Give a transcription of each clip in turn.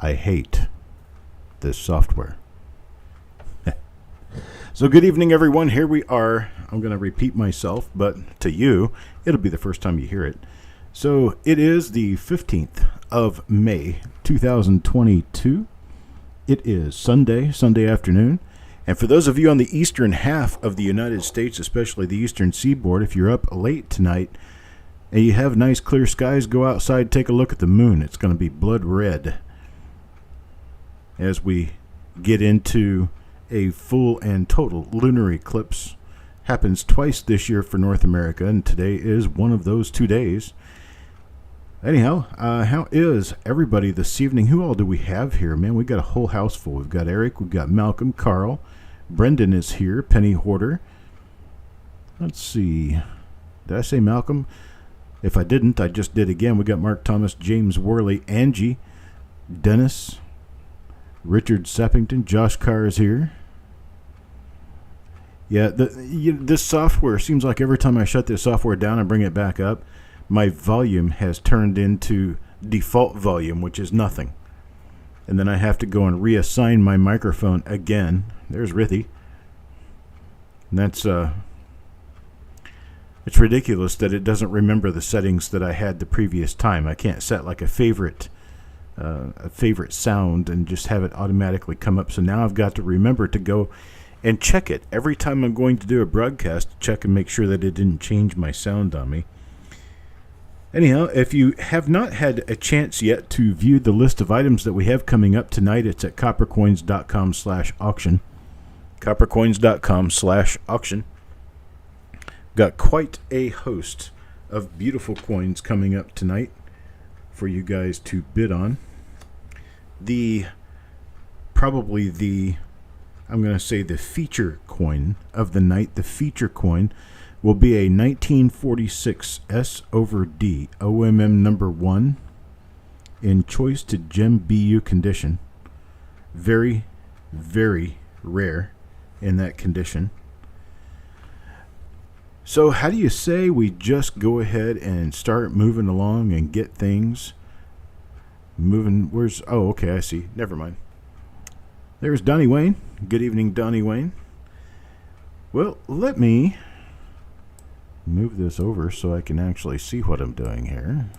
I hate this software. So good evening, everyone. Here we are. I'm going to repeat myself, but to you, it'll be the first time you hear it. So it is the 15th of May, 2022. It is Sunday afternoon. And for those of you on the eastern half of the United States, especially the eastern seaboard, if you're up late tonight and you have nice clear skies, go outside, take a look at the moon. It's going to be blood red as we get into a full and total lunar eclipse. Happens twice this year for North America, and today is one of those 2 days. Anyhow, how is everybody this evening? Who all do we have here? Man, we got a whole house full. We've got Eric, we've got Malcolm, Carl, Brendan is here, Penny Hoarder. Let's see. Did I say Malcolm? If I didn't, I just did again. We got Mark Thomas, James Worley, Angie, Dennis, Richard Sappington, Josh Carr is here. Yeah, this software seems like every time I shut this software down and bring it back up, my volume has turned into default volume, which is nothing. And then I have to go and reassign my microphone again. There's Rithy. And that's it's ridiculous that it doesn't remember the settings that I had the previous time. I can't set like a favorite sound and just have it automatically come up. So now I've got to remember to go and check it every time I'm going to do a broadcast, check and make sure that it didn't change my sound on me. Anyhow, if you have not had a chance yet to view the list of items that we have coming up tonight, it's at coppercoins.com/auction. Coppercoins.com/auction. Got quite a host of beautiful coins coming up tonight for you guys to bid on. I'm going to say the feature coin of the night, the feature coin, will be a 1946 S/D OMM number 1 in choice to gem BU condition. Very, very rare in that condition. So how do you say we just go ahead and start moving along and get things moving? Okay, I see. Never mind. There's Donnie Wayne. Good evening, Donnie Wayne. Well, let me move this over so I can actually see what I'm doing here.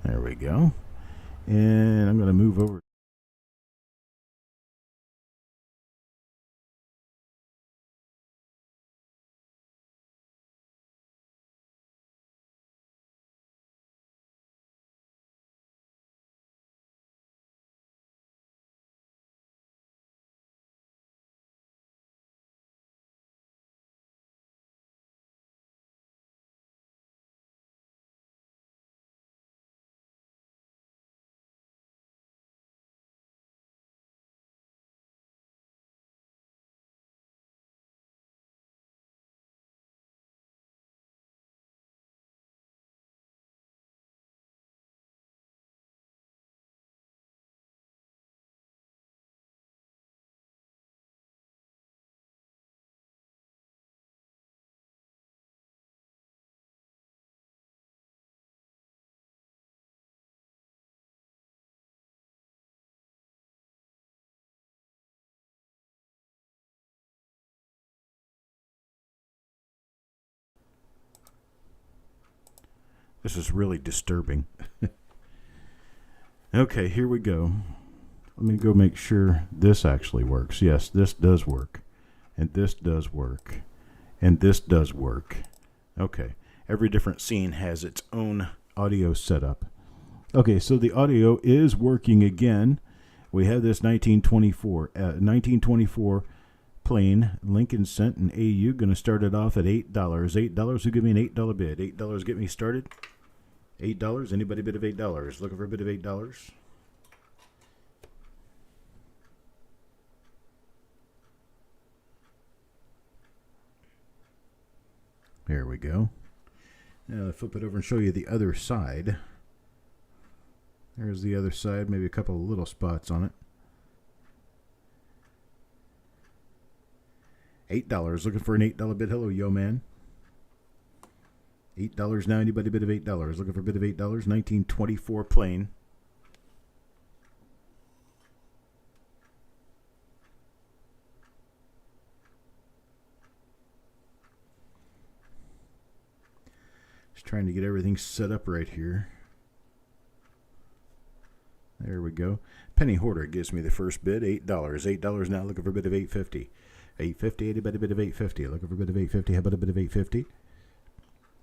There we go. And I'm going to move over. This is really disturbing. Okay, here we go. Let me go make sure this actually works. Yes, this does work. And this does work. And this does work. Okay. Every different scene has its own audio setup. Okay, so the audio is working again. We have this 1924 plane, Lincoln Cent and AU. Going to start it off at $8. $8. Who give me an $8 bid? $8 get me started. $8. Anybody bid of $8? Looking for a bid of $8? There we go. Now I'll flip it over and show you the other side. There's the other side, maybe a couple of little spots on it. $8. Looking for an $8 bid. Hello, yo man. $8 now. Anybody bid of $8? Looking for a bid of $8? 1924 plane. Trying to get everything set up right here. There we go. Penny Hoarder gives me the first bid, $8. $8 now, looking for a bid of $8.50. $8.50, anybody bid of $8.50? Looking for a bid of $8.50. How about a bid of $8.50?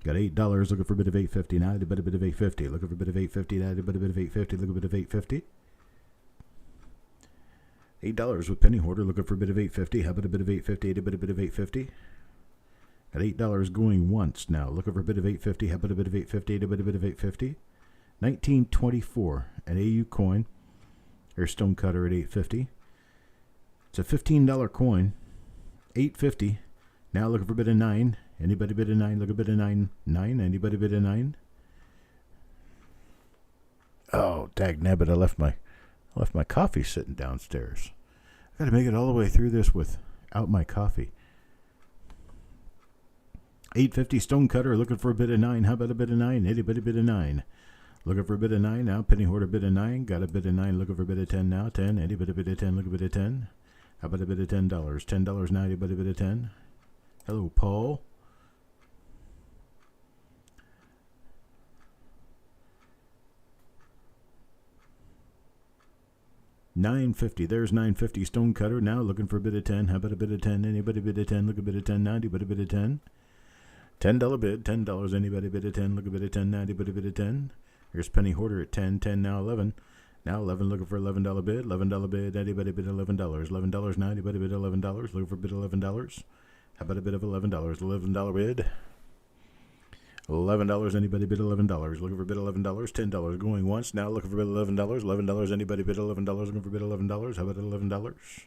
Got $8, looking for a bid of $8.50 now, anybody bid of $8.50? Looking for a bid of $8.50 now, anybody bid of $8.50? Looking for a bid of $8.50? $8 with Penny Hoarder, looking for a bid of $8.50. How about a bid of $8.50? Anybody bid of $8.50? Got $8 going once now, looking for a bid of $8.50. How about a bid of $8.50? Anybody bid of $8.50? 1924, an AU coin, or stonecutter at $8.50. It's a $15 coin, $8.50. Now looking for a bid of $9. Anybody bid of $9? Look a bid of $9. Anybody bid of $9? Oh, dagnabbit! I left my coffee sitting downstairs. I got to make it all the way through this without my coffee. $8.50 stonecutter, looking for a bid of $9. How about a bid of $9? Anybody bid of $9? Looking for a bid of $9 now. Penny Hoarder bid of $9. Got a bid of $9. Looking for a bid of $10 now. $10. Anybody bid of $10? Look a bid of $10. How about a bid of $10? $10 now. Anybody bid of $10? Hello, Paul. $9.50. There's $9.50 stonecutter now. Looking for a bid of $10. How about a bid of $10? Anybody bid of $10? Look a bid of $10 now. Anybody bid of $10? $10 bid. $10. Anybody bid of $10? Look a bid of $10 now. Anybody bid of $10? Here's Penny Hoarder at 10, 10 now 11. Now 11 looking for $11 bid. $11 bid. Anybody bid $11? $11 now. Anybody bid $11? Looking for a bid of $11. How about a bid of $11? $11 bid. $11. Anybody bid $11? Looking for a bid of $11. $10 going once. Now looking for a bid of $11. $11. Anybody bid $11? Looking for a bid of $11. How about $11?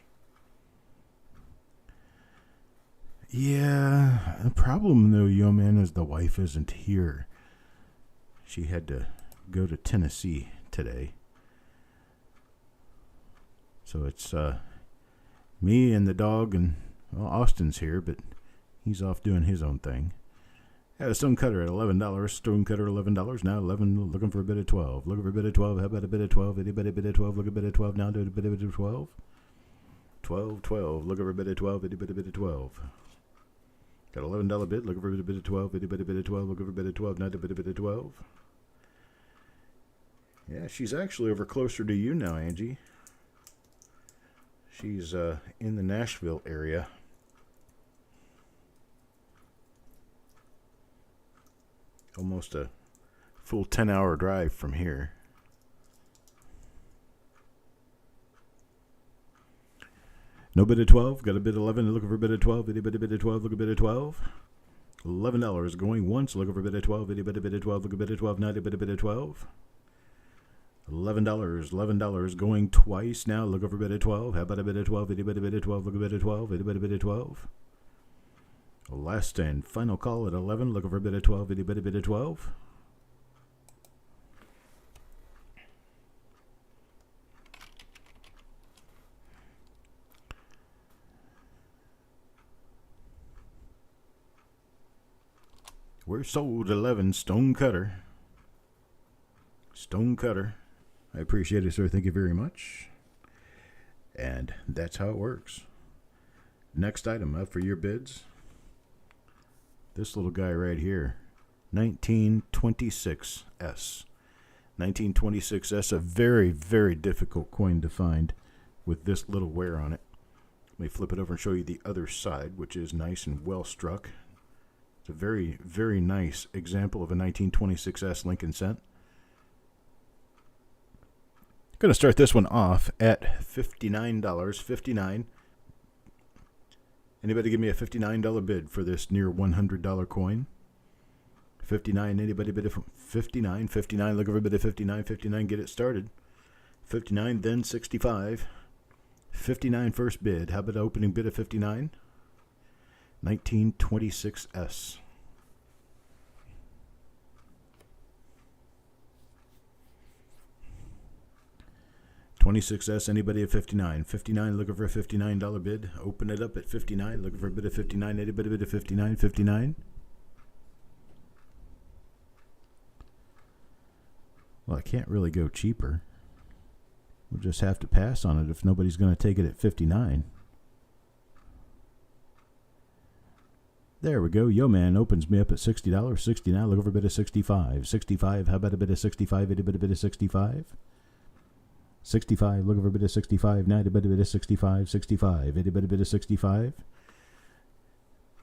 Yeah, the problem though, yo man, is the wife isn't here. She had to go to Tennessee today. So it's me and the dog, and well, Austin's here, but he's off doing his own thing. Had a stonecutter at $11. Stonecutter at $11. Now 11 looking for a bid of 12. Looking for a bid of 12. How about a bid of 12? Anybody bid of 12? Look a bid of 12 now. Do a bid of 12. 12, 12. Looking for a bid of 12. Anybody bid of 12? Got $11 bid. Looking for a bid of 12. Anybody bid of 12? Looking for a bid of 12 now. Do a bid of 12. Yeah, she's actually over closer to you now, Angie. She's in the Nashville area. Almost a full 10-hour drive from here. No bid of 12. Got a bid of 11. Looking for a bid of 12. Anybody bid of 12? Look a bid of 12. $11 going once. Looking for a bid of 12. Anybody bid of 12? Look a bid of 12. Now a bid of 12. $11. $11 going twice now. Looking for a bid of 12. How about a bid of 12? Anybody bid of 12? Look a bid of 12. Anybody bid of 12? Last and final call at 11. Looking for a bid of 12. Anybody bid of 12? We're sold 11 stonecutter. Stonecutter. I appreciate it, sir. Thank you very much. And that's how it works. Next item up for your bids. This little guy right here. 1926S. 1926S, a very, very difficult coin to find with this little wear on it. Let me flip it over and show you the other side, which is nice and well struck. It's a very, very nice example of a 1926S Lincoln cent. Going to start this one off at $59. $59. Anybody give me a $59 bid for this near $100 coin? 59. Anybody bid it from 59? 59. Look over a bid of 59. 59. Get it started. 59. Then 65. 59 first bid. How about an opening bid of 59? 1926S. 26S, anybody at 59? 59, looking for a $59 bid. Open it up at 59, looking for a bid of 59. Anybody bid of 59? 59? Well, I can't really go cheaper. We'll just have to pass on it if nobody's going to take it at 59. There we go. Yo Man opens me up at $60. 60 now. Look for a bit of 65. 65. How about a bit of 65? A bit of 65. 65. Looking for a bit of 65. Now a bit of 65. 65. A bit of 65.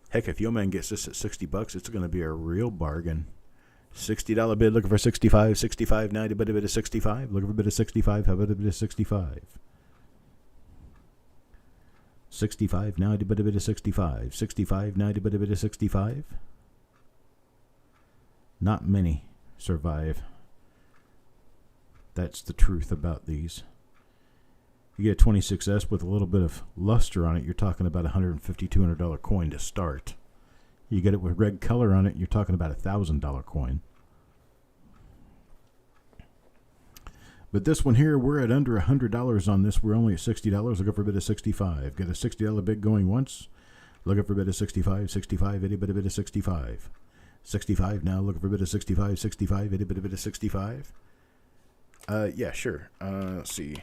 Heck, if Yo Man gets this at $60, it's going to be a real bargain. $60 bid. Looking for 65. 65. Now a bit of 65. Looking for a bit of 65. How about a bit of 65? 65. Now a bit of 65. 65. Now a bit of 65. Not many survive. That's the truth about these. You get a 26S with a little bit of luster on it, you're talking about a $150, $200 coin to start. You get it with red color on it, you're talking about a $1,000 coin. But this one here, we're at under $100 on this. We're only at $60. Looking for a bit of 65. Get a $60 bid going once. Looking for a bit of 65. 65. Itty bit of 65. 65 now. Looking for a bit of 65. 65. Itty bit of 65. Yeah, sure. Let's see.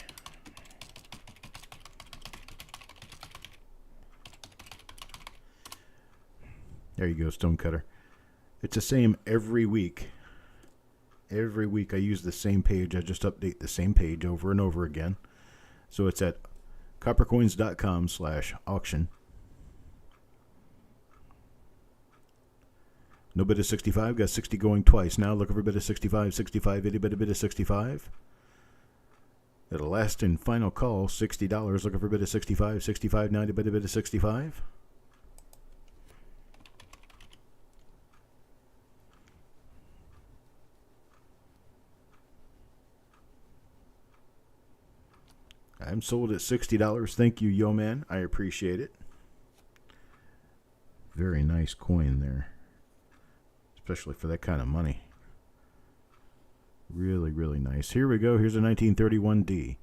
There you go, Stonecutter. It's the same every week. Every week I use the same page. I just update the same page over and over again. So it's at coppercoins.com/auction. No bid of 65. Got 60 going twice. Now looking for a bid of 65. 65. Itty bit of 65. At a last and final call, $60. Looking for a bid of 65. 65. 90 bid of 65. I'm sold at $60. Thank you, Yo Man. I appreciate it. Very nice coin there. Especially for that kind of money. Really, really nice. Here we go. Here's a 1931D.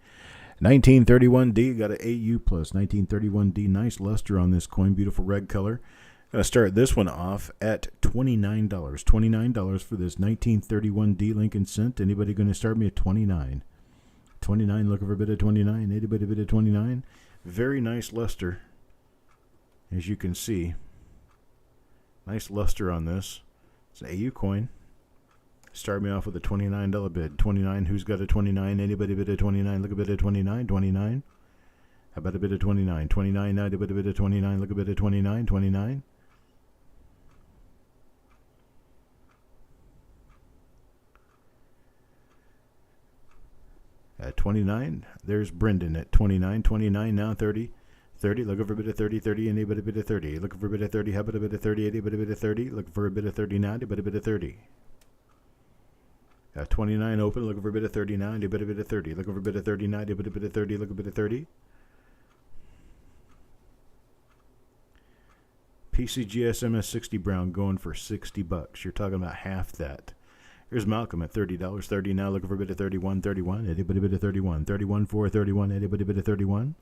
1931D got an AU plus. 1931D. Nice luster on this coin. Beautiful red color. Going to start this one off at $29. $29 for this 1931D Lincoln Cent. Anybody going to start me at $29? 29, looking for a bit of 29. Anybody a bit of 29? Very nice luster. As you can see. Nice luster on this. It's an AU coin. Start me off with a $29 bid. 29, who's got a 29? Anybody bid a 29? Look a bit of 29. 29. How about a bit of 29? 29, now a bit of 29. Look a bit of 29. 29. At 29, there's Brendan at 29. 29, now 30. 30, looking for a bit of 30. 30, anybody a bit of 30. Looking for a bit of 30. How about a bit of 30? Anybody a bit of 30. Looking for a bit of 30 now. A bit of 30. 29 open, looking for a bit of 30 now. A bit of 30. Looking for a bit of 30 now. A bit of 30. Look a bit of 30. PCGS MS60 Brown going for $60. You're talking about half that. Here's Malcolm at $30. 30 now, looking for a bit of 31. 31. Anybody bit of 31. 31 for 31. Anybody bit of 31.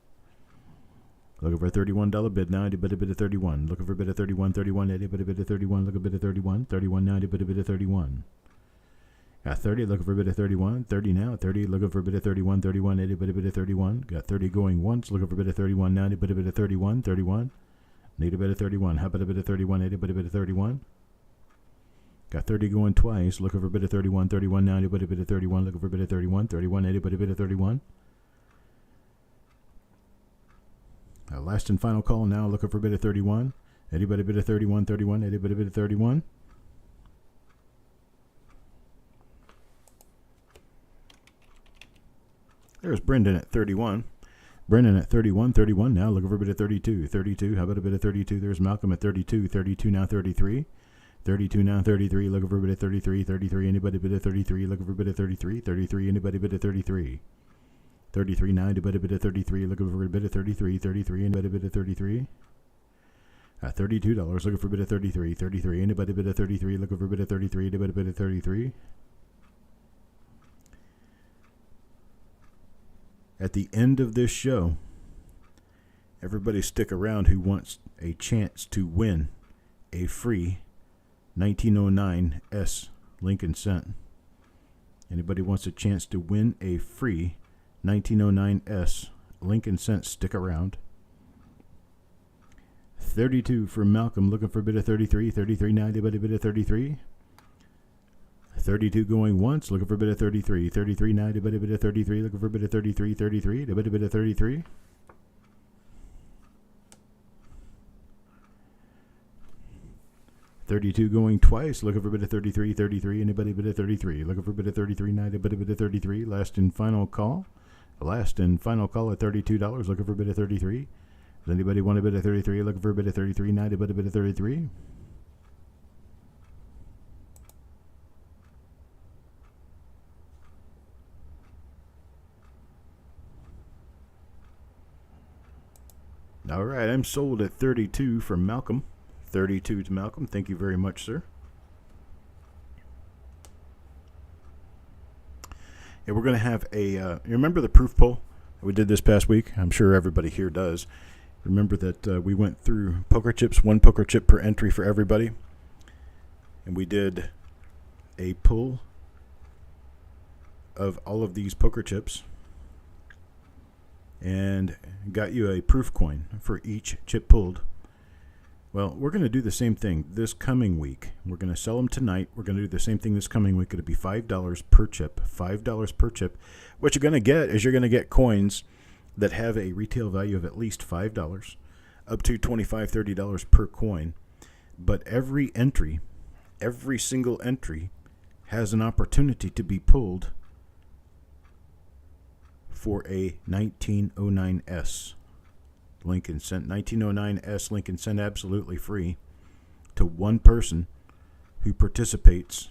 Looking for a $31 bid now. Anybody bit of 31. Looking for a bit of 31. 31. Anybody bit of 31. Look a bit of 31. 31 now. Anybody bit of 31. Got 30. Looking for a bit of 31. 30 now. 30. Looking for a bit of 31. 31. Anybody bit of 31. Got 30 going once. Looking for a bit of 31 now. Anybody bit of 31. 31. Need a bit of 31. How about a bit of 31? Anybody bit of 31? Got 30 going twice. Looking for a bit of 31. 31 now. Anybody bit of 31? Looking for a bit of 31. 31. Anybody bit of 31? Last and final call now. Looking for a bit of 31. Anybody bit of 31? 31. Anybody bit of 31? There's Brendan at 31. Brendan at 31. 31 now. Looking for a bit of 32. 32. How about a bit of 32? There's Malcolm at 32. 32 now. 33. 32 now. 33. Looking for a bit of 33. 33. Anybody bit of 33? Looking for a bit of 33. 33. Anybody bit of 33? 33 now. Anybody bit of 33? Looking for a bit of 33. 33. Anybody bit of 33? $32. Looking for a bit of 33. 33. Anybody bit of 33? Looking for a bit of 33. Anybody bit of 33? At the end of this show, everybody stick around who wants a chance to win a free 1909 S Lincoln Cent. Anybody wants a chance to win a free 1909 S Lincoln Cent, stick around. 32 from Malcolm, looking for a bid of 33. 33.90, anybody bid of 33? 32 going once, looking for a bit of 33. 33.90, anybody bid of 33, looking for a bit of 33. 33, anybody bid of 33? 32 going twice, looking for a bit of 33. 33, anybody bid of 33, looking for a bit of 33.90, anybody bid of 33. Last and final call. Last and final call at $32, looking for a bit of 33. Does anybody want a bit of 33? Looking for a bit of 33.90, but a bit of 33. All right, I'm sold at 32 from Malcolm. 32 to Malcolm. Thank you very much, sir. And we're going to have a, you remember the proof poll that we did this past week? I'm sure everybody here does. Remember that we went through poker chips, one poker chip per entry for everybody. And we did a pull of all of these poker chips and got you a proof coin for each chip pulled. Well, we're going to do the same thing this coming week. We're going to sell them tonight. We're going to do the same thing this coming week. It'll be $5 per chip. $5 per chip. What you're going to get is you're going to get coins that have a retail value of at least $5, up to $25, $30 per coin. But every entry, every single entry, has an opportunity to be pulled for a 1909S. Lincoln Cent. 1909S Lincoln Cent, absolutely free to one person who participates.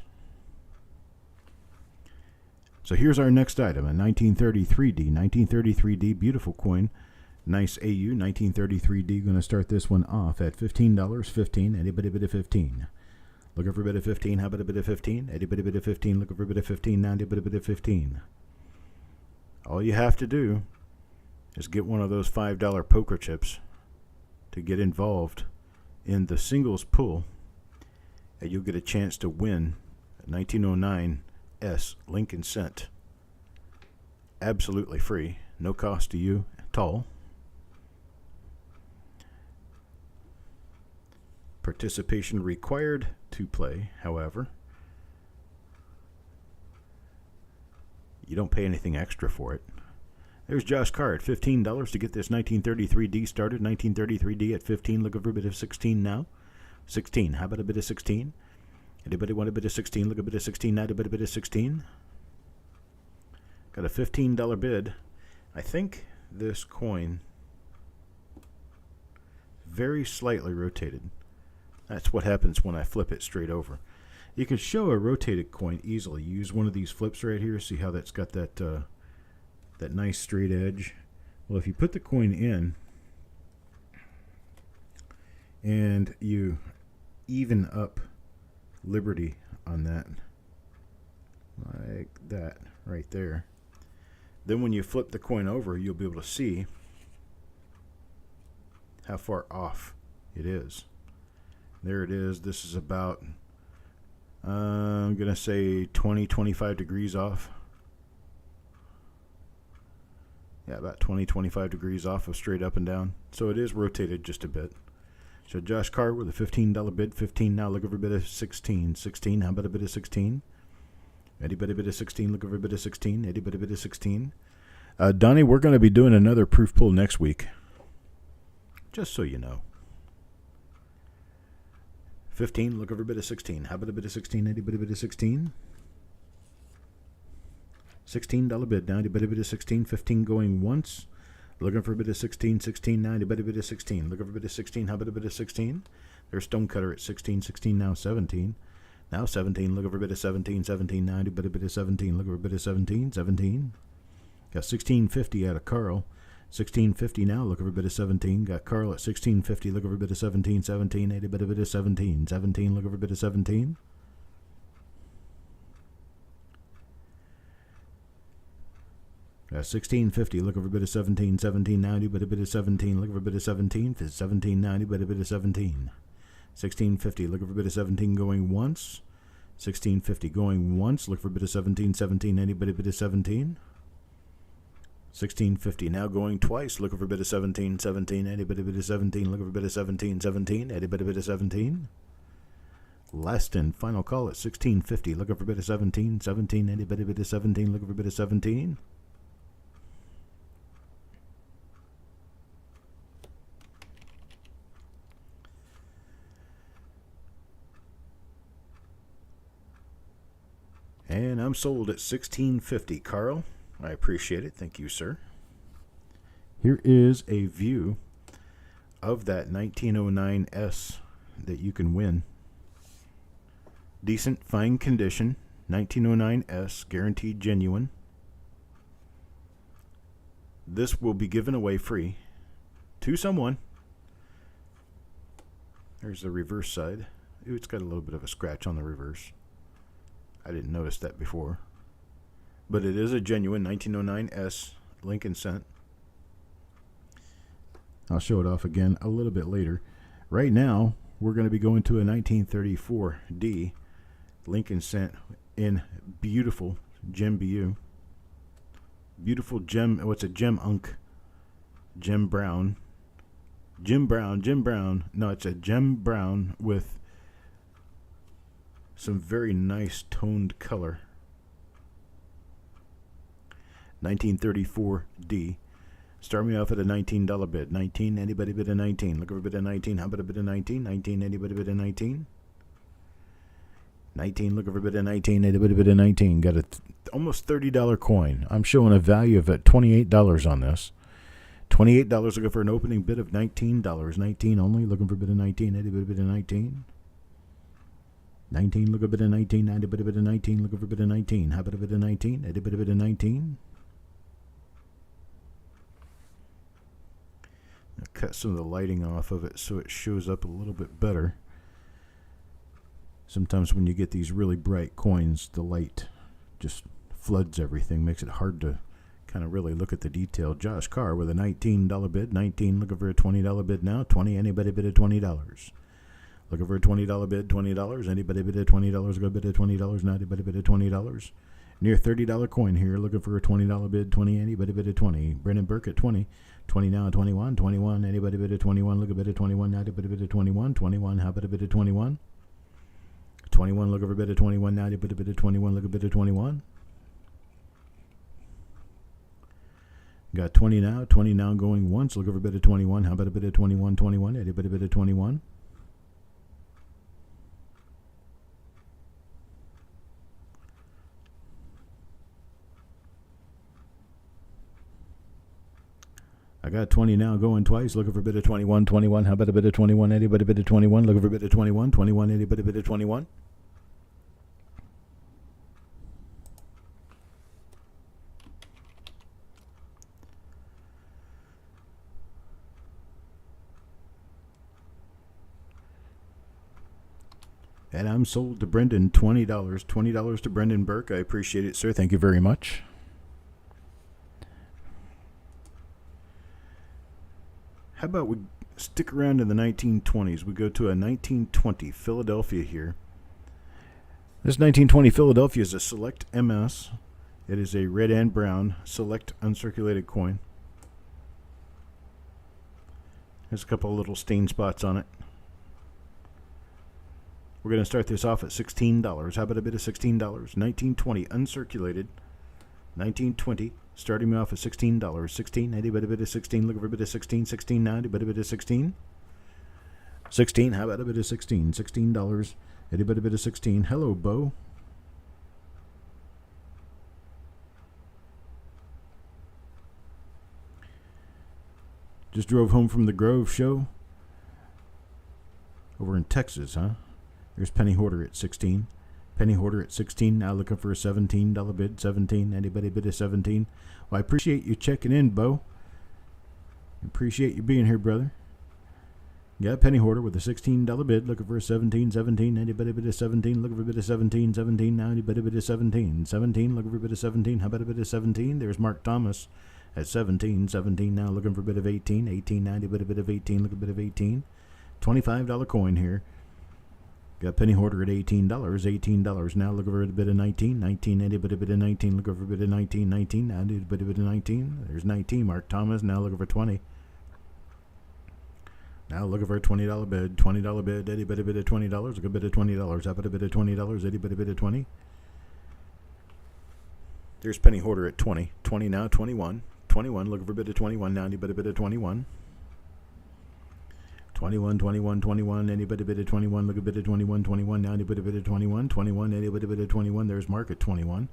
So here's our next item, a 1933D. 1933D, beautiful coin. Nice AU, 1933D. Going to start this one off at $15. 15. Anybody bid of 15? Looking for a bid of 15. How about a bid of 15? Anybody bid of 15? Looking for a bid of 15. Now anybody bid of 15? All you have to do is get one of those $5 poker chips to get involved in the singles pool, and you'll get a chance to win a 1909S Lincoln Cent. Absolutely free, no cost to you at all. Participation required to play, however. You don't pay anything extra for it. There's Josh Carr at $15 to get this 1933D started. 1933D at 15. Looking for a bit of 16 now. 16. How about a bit of 16? Anybody want a bit of 16? Look at a bit of 16 now. A bit of 16. Got a $15 bid. I think this coin very slightly rotated. That's what happens when I flip it straight over. You can show a rotated coin easily. Use one of these flips right here. See how that's got that that nice straight edge. Well, if you put the coin in and you even up Liberty on that, like that right there, then when you flip the coin over, you'll be able to see how far off it is. There it is. This is about, I'm going to say 20, 25 degrees off. Yeah, about 20, 25 degrees off of straight up and down. So it is rotated just a bit. So Josh Carr with a $15 bid. 15 now. Look over a bit of 16. 16. How about a bit of 16? Anybody bid of 16? Look over a bit of 16. Anybody bid of 16? Donnie, we're going to be doing another proof pull next week. Just so you know. 15. Look over a bit of 16. How about a bit of 16? Anybody bid of 16? $16 bid now. Anybody bid of 16? 15 going once. Looking for a bit of 16. 16 now. Anybody bid of 16? Looking for a bit of 16. How about a bit of 16? There's Stonecutter at 16. 16 now. 17. Now 17. Looking for a bit of 17. 17 now. Anybody bid of 17? Looking for a bit of 17. 17. Got 1650 out of Carl. 1650 now. Looking for a bit of 17. Got Carl at 1650. Looking for a bit of 17. 17. Anybody bid of 17. 17. Looking for a bit of 17. Got 1650, looking for a bit of 17, 1790, but a bit of 17, looking for a bit of 17, 1790, but a bit of 17. 1650, looking for a bit of 17 going once. 1650 going once, look for a bit of 17, 1790, but a bit of 17. $16.50 now going twice. Looking for a bit of 17, 17, anybody bit of 17, looking for a bit of 17, 17, anybody bit of 17. Last and final call at $16.50, looking for a bit of 17, 17, anybody bit of 17, looking for a bit of 17. And I'm sold at $16.50, Carl. I appreciate it. Thank you, sir. Here is a view of that 1909S that you can win. Decent, fine condition. 1909S, guaranteed genuine. This will be given away free to someone. There's the reverse side. Ooh, it's got a little bit of a scratch on the reverse. I didn't notice that before. But it is a genuine 1909S Lincoln cent. I'll show it off again a little bit later. Right now, we're going to be going to a 1934D Lincoln cent in beautiful gem BU. Beautiful gem, what's a gem unk? Gem brown. Gem brown. No, it's a gem brown with some very nice toned color. 1934D. Start me off at a $19 bid. 19, anybody bid a 19? Look for a bid of 19. How about a bid of 19? 19, anybody bid a 19? 19, look for a bid of 19. Anybody bid a 19? Got a almost $30 coin. I'm showing a value of $28 on this. $28 looking for an opening bid of $19. 19 only, looking for a bid of 19. Anybody bid a 19? 19, look a bit of 19. Anybody bid a 19? Looking for a bid of 19. How about a bid of 19? Anybody bid a 19? I'll cut some of the lighting off of it so it shows up a little bit better. Sometimes when you get these really bright coins, the light just floods everything, makes it hard to kind of really look at the detail. Josh Carr with a $19 bid. 19, looking for a $20 bid now. 20, anybody bid a $20? Looking for a $20 bid, $20. Anybody bid a $20? Go bid a $20. Not anybody bid a $20. Near $30 coin here. Looking for a $20 bid, 20. Anybody bid a 20? Brendan Burke at 20. 20 now, 21. 21. Anybody bid a 21? Look a bid a 21. Now anybody bid a 21. 21. How about a bid of 21? 21. Look over a bid of 21. Now anybody bid a 21. Look a bid of 21. Got 20 now. 20 now going once. Look over a bid of 21. How about a bid of 21? 21. Anybody bid a 21? I got 20 now going twice. Looking for a bit of 21. 21. How about a bit of 21? Anybody bid of 21? Looking for a bit of 21. 21. Anybody bid of 21? And I'm sold to Brendan $20. $20 to Brendan Burke. I appreciate it, sir. Thank you very much. How about we stick around in the 1920s? We go to a 1920 Philadelphia here. This 1920 Philadelphia is a select MS. It is a red and brown select uncirculated coin. There's a couple of little stain spots on it. We're going to start this off at $16. How about a bit of $16? 1920 uncirculated. 1920. Starting me off at $16. 16. Anybody bid of 16? Looking for a bit of 16. 16 now. Anybody bid of 16? 16. How about a bit of 16? $16. Anybody bid of 16? Hello, Bo. Just drove home from the Grove show. Over in Texas, huh? There's Penny Hoarder at 16. Penny Hoarder at 16, now looking for a $17 bid. 17, anybody bid a 17? Well, I appreciate you checking in, Bo. Appreciate you being here, brother. Got Penny Hoarder with a $16 bid, looking for a 17, 17, anybody bid a 17? Looking for a bid of 17, 17, now anybody bid a 17? 17, looking for a bid of 17, how about a bid of 17? There's Mark Thomas at 17, 17, now looking for a bid of 18, 18, now anybody bid of 18? Look a bit of 18. $25 coin here. Got penny hoarder at $18. $18 now. Look over at a bit of 19. 19. Anybody bit of 19. Look over a bit of 19. 19. Now need a bit of 19. There's 19. Mark Thomas. Now look over 20. Now look over a $20 bid. $20 bid. Anybody bit of $20. Look a bit of $20. How about a bit of $20? Anybody bit of 20? There's penny hoarder at 20. 20 now. 21. 21. Look over a bit of 21. Now anybody bit of 21. 21, 21, 21, anybody bid at 21, look a bit at 21, 21, now anybody bid at 21, 21, anybody bid at 21, there's market 21.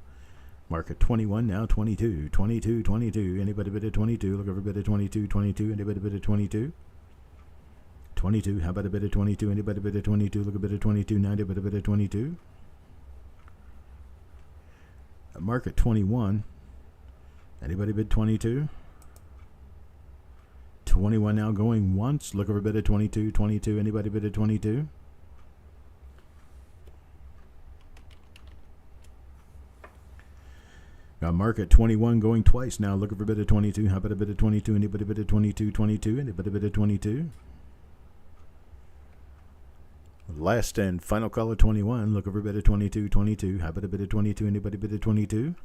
Market 21, now 22, 22, 22, anybody bid at 22, look over a bit at 22, 22, anybody bid at 22. 22, how about a bit at 22, anybody bid at 22, look a bit at 22, now anybody bid at 22. Market 21, anybody bid 22. 21 now going once. Look over a bit at 22. 22. Anybody bid at 22? Got market 21 going twice now. Look over a bit at 22. How about a bit at 22? Anybody bid at 22? 22. Anybody bid at 22? Last and final call at 21. Look over a bit at 22. 22. How about a bit at 22? Anybody bid at 22?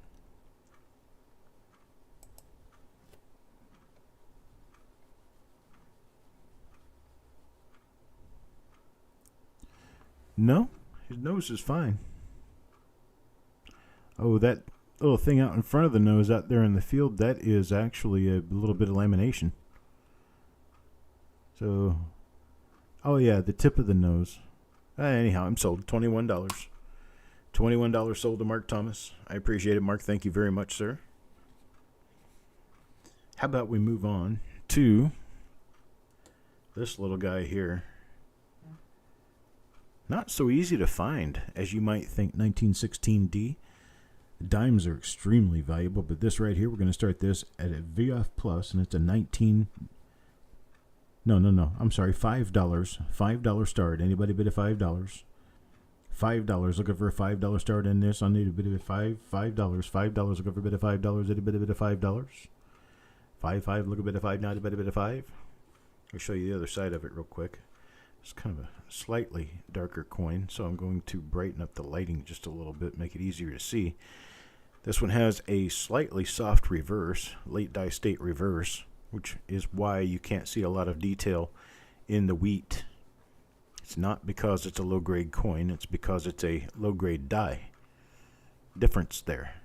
No, his nose is fine. Oh, that little thing out in front of the nose out there in the field, that is actually a little bit of lamination. So, oh yeah, the tip of the nose. Anyhow, I'm sold. $21. $21 sold to Mark Thomas. I appreciate it, Mark. Thank you very much, sir. How about we move on to this little guy here. Not so easy to find as you might think. 1916D. Dimes are extremely valuable, but this right here, we're going to start this at a VF Plus, and it's a 19. No. I'm sorry, $5. $5 start. Anybody bid a $5? $5. Looking for a $5 start in this. I need a bit of $5. $5. Looking for a bit of $5. Anybody bid a $5? 5. Look a bit of 5 now. Anybody bid a 5? I'll show you the other side of it real quick. It's kind of a slightly darker coin, so I'm going to brighten up the lighting just a little bit, make it easier to see. This one has a slightly soft reverse, late die state reverse, which is why you can't see a lot of detail in the wheat. It's not because it's a low-grade coin, it's because it's a low-grade die. Difference there.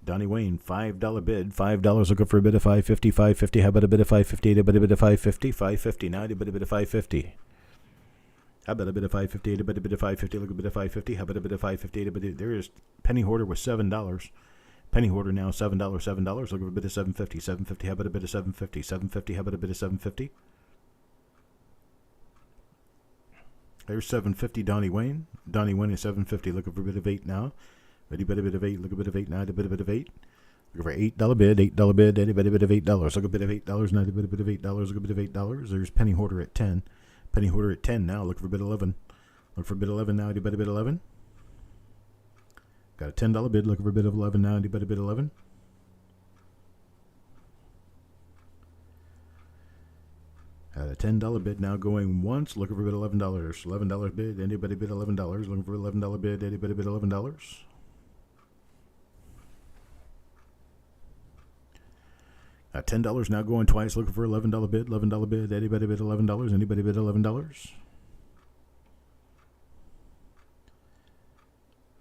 Donnie Wayne, $5 bid. $5 looking for a bit of $5.50. $5.50. How about a bit of $5.50? Anybody bid of $5.50? $5.50. Now anybody bid of $5.50? How about a bit of $5.50? Anybody bid of $5.50? Look a bit of $5.50. How about a bit of $5.50? Anybody? There is penny hoarder with $7. Penny hoarder now $7. $7. Look at a bit of $7.50. $7.50. How about a bit of $7.50? $7.50. How about a bit of $7.50? There's $7.50. Donnie Wayne. Donnie Wayne is $7.50. Looking for a bit of $8 now. Anybody bid of $8? Look a bit of $8 now. A bit of $8. Look for $8 bid. $8 bid. Anybody bid of $8? Look a bit of $8 now. A bit of $8. Look a bit of $8. There's penny hoarder at 10. Penny hoarder at 10 now. Look for a bit 11. Look for a bit 11 now. Anybody bid 11? Got a $10 bid. Look for a bit of 11 now. Anybody bid 11? Got a $10 bid now going once. Looking for a bit $11. $11 bid. Anybody bid $11? Looking for $11 bid. Anybody bid $11? $10 now going twice. Looking for $11 bid. $11 bid. Anybody bid $11? Anybody bid $11?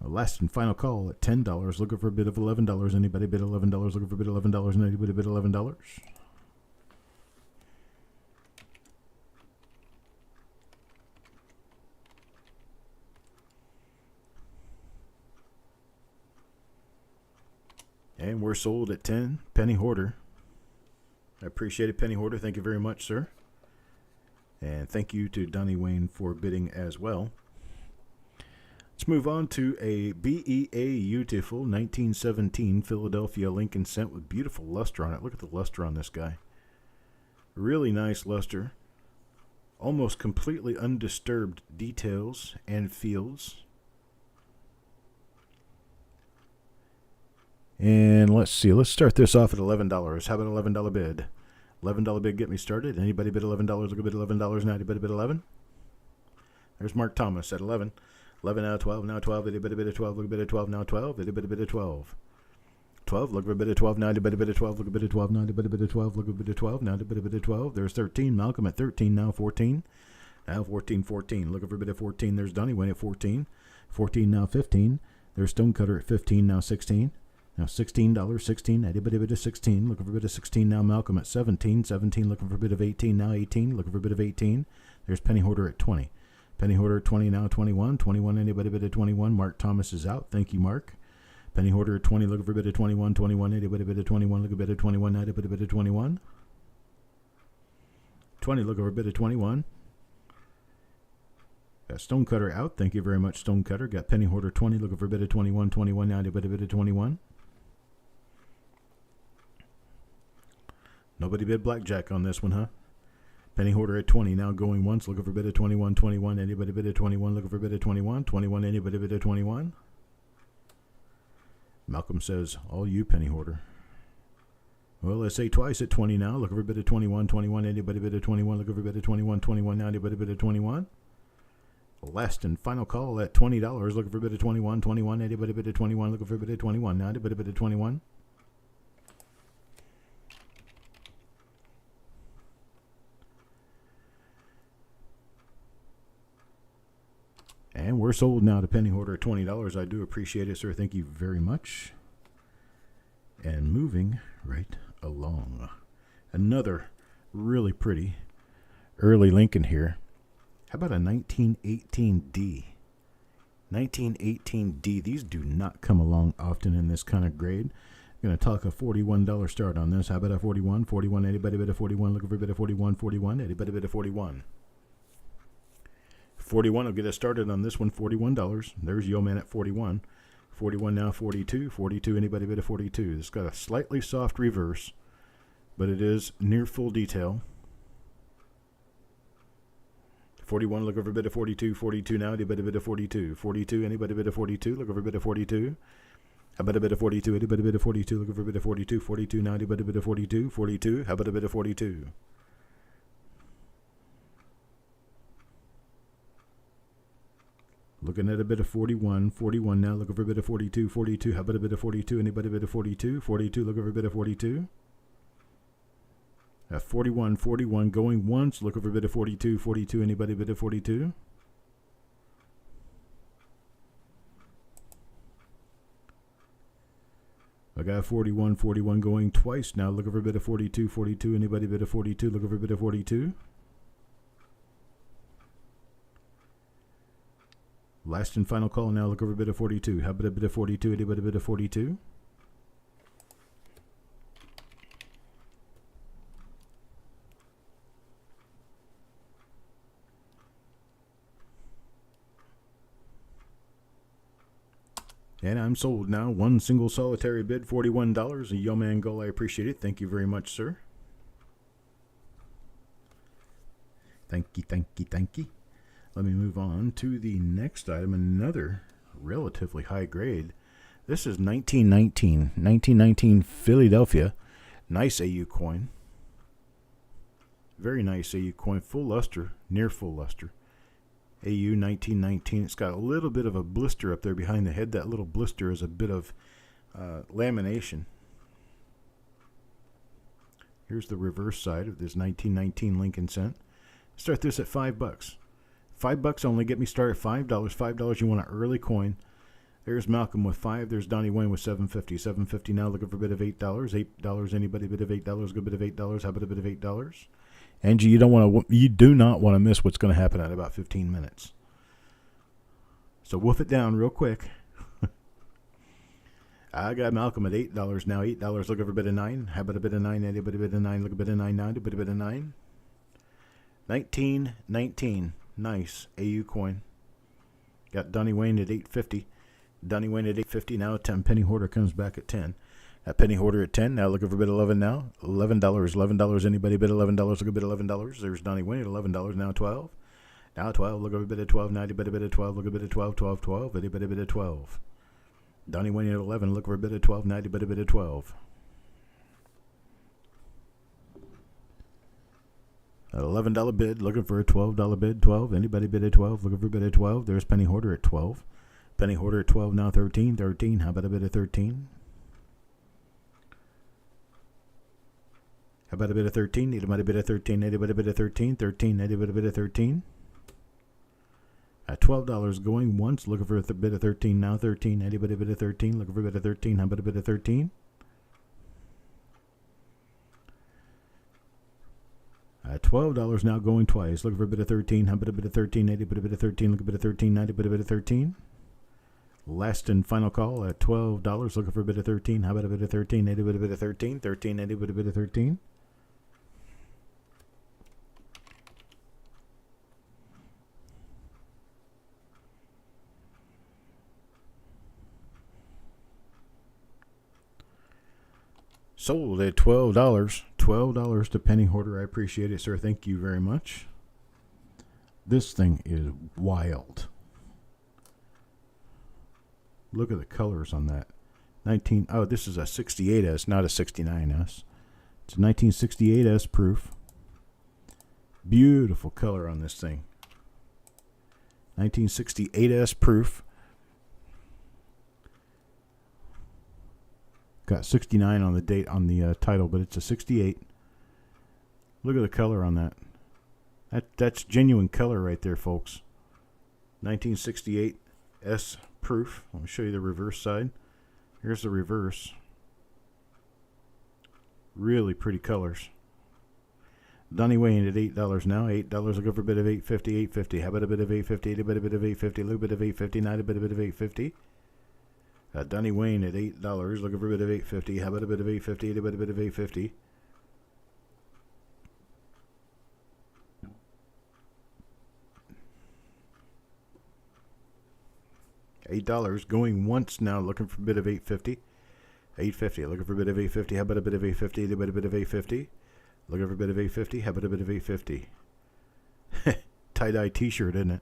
Last and final call at $10. Looking for a bid of $11. Anybody bid $11? Looking for a bid of $11? And anybody bid $11? And we're sold at 10. Penny hoarder. I appreciate it, penny hoarder. Thank you very much, sir. And thank you to Donnie Wayne for bidding as well. Let's move on to a BEA beautiful 1917 Philadelphia Lincoln cent with beautiful luster on it. Look at the luster on this guy. Really nice luster. Almost completely undisturbed details and fields. And let's see. Let's start this off at $11. How about $11 bid? $11 bid, get me started. Anybody bid $11? Look a bit $11 now. Anybody bid 11? There's Mark Thomas at 11. 11 now 12, now 12, itty bitty bit of 12, look a bit of 12, now 12, itty bitty bit of 12. 12, look for a bit of 12, now a bit of 12, look a bit of 12, now a bit of 12, look a bit of 12, now a bit of 12. There's 13, Malcolm at 13, now 14. Now 14, 14, look for a bit of 14, there's Donnie Wayne at 14. 14, now 15. There's Stonecutter at 15, now 16. Now $16, 16, a bit of 16, looking for a bit of 16, now Malcolm at 17. 17, looking for a bit of 18, now 18, looking for a bit of 18. There's Penny Hoarder at 20. Penny Hoarder at 20, now 21. 21, anybody bit of 21. Mark Thomas is out. Thank you, Mark. Penny Hoarder at 20, looking for a bit of 21. 21, anybody bit of 21. Look a bit of 21, now a bit of 21. 20, looking for a bit of 21. Got Stonecutter out. Thank you very much, Stonecutter. Got Penny Hoarder 20, looking for a bit of 21. 21, now a bit of 21. Nobody bid blackjack on this one, huh? Penny Hoarder at 20, now going once, looking for a bit of 21. 21, anybody bid of 21, looking for a bit of 21. 21, anybody bid of 21. Malcolm says, all you, Penny Hoarder. Well, let's say twice at 20 now, looking for a bit of 21. 21, anybody bid of 21, looking for a bit of 21. 21, now anybody bid of 21. Last and final call at $20, looking for a bit of 21. 21, anybody bid of 21, looking for a bit of 21. Now anybody bid of 21. And we're sold now to Penny Hoarder at $20. I do appreciate it, sir. Thank you very much. And moving right along. Another really pretty early Lincoln here. How about a 1918D? 1918D. These do not come along often in this kind of grade. I'm going to talk a $41 start on this. How about a 41? 41, anybody bit of 41? Looking for a bit of 41. 41, anybody bit of 41? 41 will get us started on this one, $41. There's Yo Man at 41. 41 now 42. 42, anybody bit of 42? It's got a slightly soft reverse, but it is near full detail. 41, look over a bit of 42. 42 now, anybody bit of 42? 42, anybody bit of 42? Look over a bit of 42. How about a bit of 42? Anybody bit of 42? Look over a bit of 42. 42 now, anybody bit of 42? 42, how about a bit of 42? Looking at a bit of 41. 41 now, look over a bit of 42. 42, how about a bit of 42? Anybody bit of 42? 42, look over a bit of 42. 41, 41 going once, look over a bit of 42. 42, anybody bit of 42? I got 41, 41 going twice now, look over a bit of 42. 42, anybody bit of 42? Look over a bit of 42. Last and final call now, look over a bit of 42. How about a bit of 42? Anybody bit of 42? And I'm sold now. One single solitary bid, $41. A Yo Man Gull, I appreciate it. Thank you very much, sir. Thank you, thank you, thank you. Let me move on to the next item, another relatively high grade. This is 1919 Philadelphia. Nice AU coin. Very nice AU coin. Full luster, near full luster. AU 1919. It's got a little bit of a blister up there behind the head. That little blister is a bit of lamination. Here's the reverse side of this 1919 Lincoln cent. Start this at $5. $5 only. Get me started. $5. $5. You want an early coin. There's Malcolm with 5. There's Donnie Wayne with $7.50. $7.50 now. Looking for a bit of $8. $8. Anybody bit of $8? Good bit of $8. How about a bit of $8? Angie, you do not want to miss what's going to happen in about 15 minutes. So woof it down real quick. I got Malcolm at $8 now. $8. Looking for a bit of 9. How about a bit of 9? Anybody bit of 9? Look a bit of 9 now. A bit of 9. 1919. Nice AU coin. Got Donnie Wayne at $8.50. Donnie Wayne at $8.50 now. 10. Penny Hoarder comes back at 10. That Penny Hoarder at 10. Now looking for a bit of 11 now. $11. $11. Anybody bid $11? Look a bit of $11. There's Donnie Wayne at $11. Now 12. Now 12. Look a bit of 12. Now a bit of 12. Look a bit of 12. 12. 12. Anybody bid of 12? Donnie Wayne at 11. Look for a bit of 12. Now a bit of 12. $11 bid, looking for a $12 bid. 12. Anybody bid at 12? Looking for a bid at 12. There's penny hoarder at 12. Penny hoarder at 12, now 13. 13. How about a bid at 13? How about a bid at 13? Anybody bid at 13? Anybody bid at 13? 13. Anybody bid at 13? At $12 going once, looking for a bid at 13, now 13. Anybody bid at 13? Looking for a bid at 13. How about a bid at 13? At $12 now going twice, looking for a bid at 13. How about a bid at 13? Anybody bid at 13? Looking for a bid at 13. 90 bid at 13. Last and final call at $12, looking for a bid at 13. How about a bid at 13? 80 bid at 13. 13. 80 bid at 13. Sold at $12. $12 to penny hoarder. I appreciate it, sir. Thank you very much. This thing is wild. Look at the colors on that. Oh, this is a 68S, not a 69S. It's a 1968S proof. Beautiful color on this thing. 1968S proof. Got 69 on the date on the title, but it's a 68. Look at the color on that. That's genuine color right there, folks. 1968 S proof. Let me show you the reverse side. Here's the reverse. Really pretty colors. Donnie Wayne at $8 now. $8. Looking for a bit of $8.50. $8.50. How about a bit of $8.50? A bit of $8.50. A little bit of $8.50. Not a bit of $8.50. Donnie Wayne at $8, looking for a bit of $8.50. How about a bit of $8.50? A bit of $8.50. $8 going once now, looking for a bit of $8.50. $8.50, looking for a bit of $8.50. How about a bit of $8.50? A bit of $8.50. Looking for a bit of $8.50. How about a bit of $8.50? Tie-dye t-shirt, isn't it?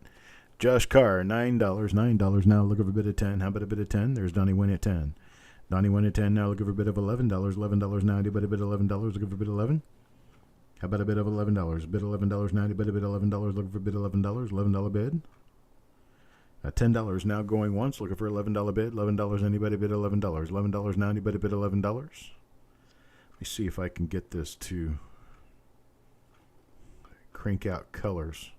Josh Carr, $9. $9 now, looking for a bit of 10. How about a bit of 10? There's Donnie Wynn at 10. Donnie Wynn at 10 now, looking for a bit of $11. $11 now, anybody bid $11? Looking for a bit of 11? How about a bit of $11? Bid $11 now, anybody bid $11? Looking for a bit of $11? $11 bid. $10 now going once, looking for $11 bid. $11, anybody bid $11? $11 now, anybody bid $11? Let me see if I can get this to crank out colors.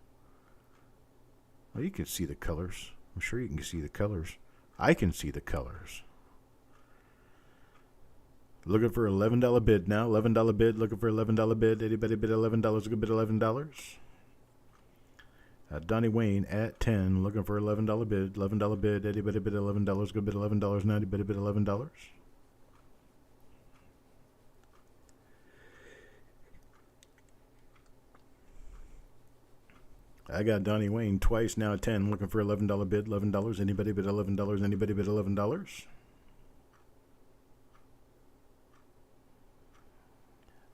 Well, you can see the colors. I'm sure you can see the colors. I can see the colors. Looking for $11 bid now. $11 bid. Looking for $11 bid. Anybody bid $11? Looking bid $11? Donnie Wayne at 10. Looking for $11 bid. $11 bid. Anybody bid $11? Looking bid $11 now. Anybody bid $11? I got Donnie Wayne twice now at 10, looking for $11 bid. $11. Anybody bid $11? Anybody bid $11?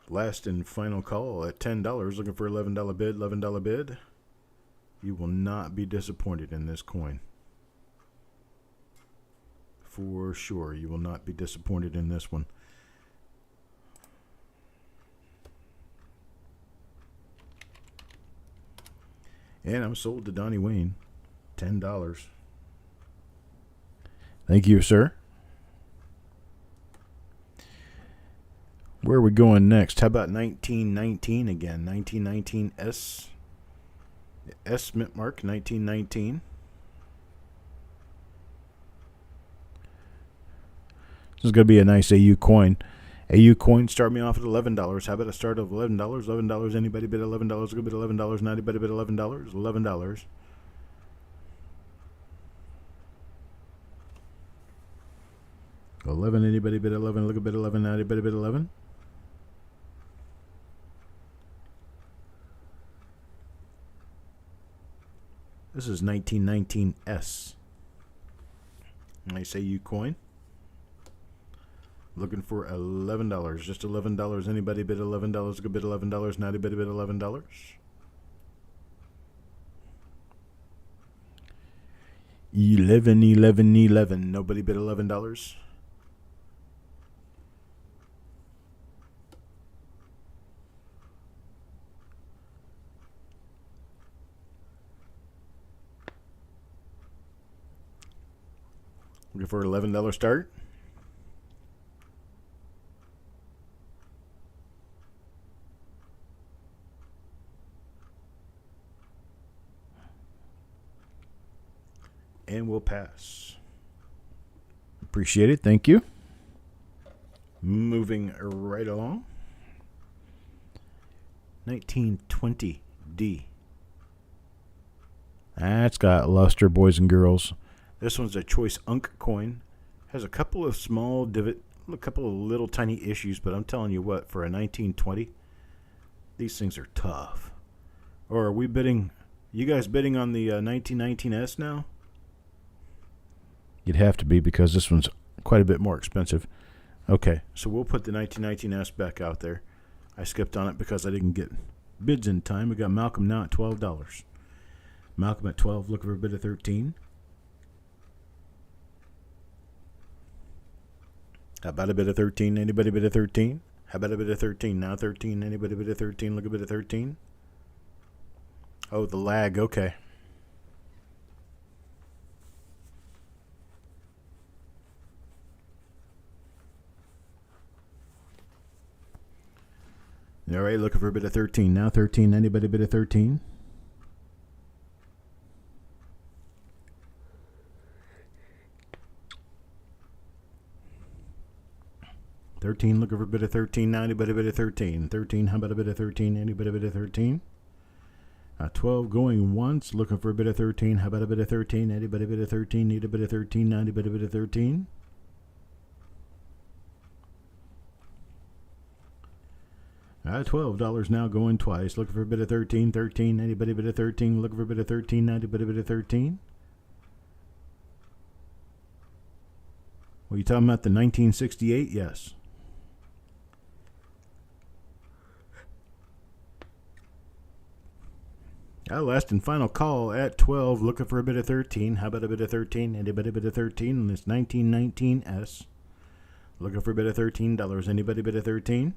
'Last and final call at $10, looking for $11 bid. $11 bid. You will not be disappointed in this coin. For sure, you will not be disappointed in this one. And I'm sold to Donnie Wayne. $10. Thank you, sir. Where are we going next? How about 1919 again? 1919 S. S mint mark, 1919. This is going to be a nice AU coin. AU coin start me off at $11. How about a start of $11? $11. Anybody bid $11? Go bid $11. Not anybody bid $11? $11. $11. Anybody bid $11? Look at bid $11. Not anybody bid $11? This is 1919 S. Nice AU coin. Looking for $11. Just $11. Anybody bid $11? Go bid $11. Not anybody bid $11? $11. Nobody bid $11. Looking for an $11 start. And we'll pass. Appreciate it. Thank you. Moving right along. 1920D. That's got luster, boys and girls. This one's a choice Unk coin. Has a couple of small divot, a couple of little tiny issues, but I'm telling you what, for a 1920, these things are tough. Or are we bidding? You guys bidding on the 1919S now? You'd have to be, because this one's quite a bit more expensive. Okay, so we'll put the 1919S back out there. I skipped on it because I didn't get bids in time. We got Malcolm now at $12. Malcolm at 12, looking for a bid of 13. How about a bid of 13? Anybody bid of 13? How about a bid of 13? Now 13. Anybody bid of 13? Look a bid of 13. Oh, the lag. Okay. All right, looking for a bit of 13. Now 13. Anybody bid of 13? $13, looking for a bit of 13. Now anybody bid of 13? 13, how about a bit of 13? Anybody bid of 13? 12 going once, looking for a bit of 13. How about a bit of 13? Anybody bid of 13? Need a bit of 13? Now anybody bid of 13? $12 now going twice. Looking for a bit of 13. 13. Anybody bit of 13? Looking for a bit of 13. Anybody bit of 13? Were you talking about the 1968? Yes. Last and final call at 12. Looking for a bit of 13. How about a bit of 13? Anybody bit of 13 on this 1919S? Looking for a bit of $13. Anybody bit of 13?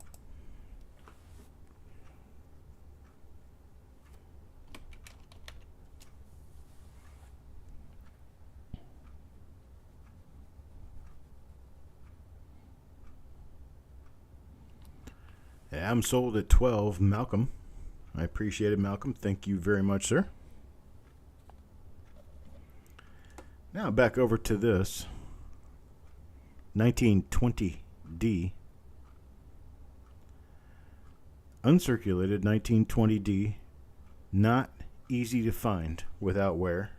Yeah, I'm sold at 12, Malcolm. I appreciate it, Malcolm. Thank you very much, sir. Now back over to this 1920D. Uncirculated 1920D. Not easy to find without wear.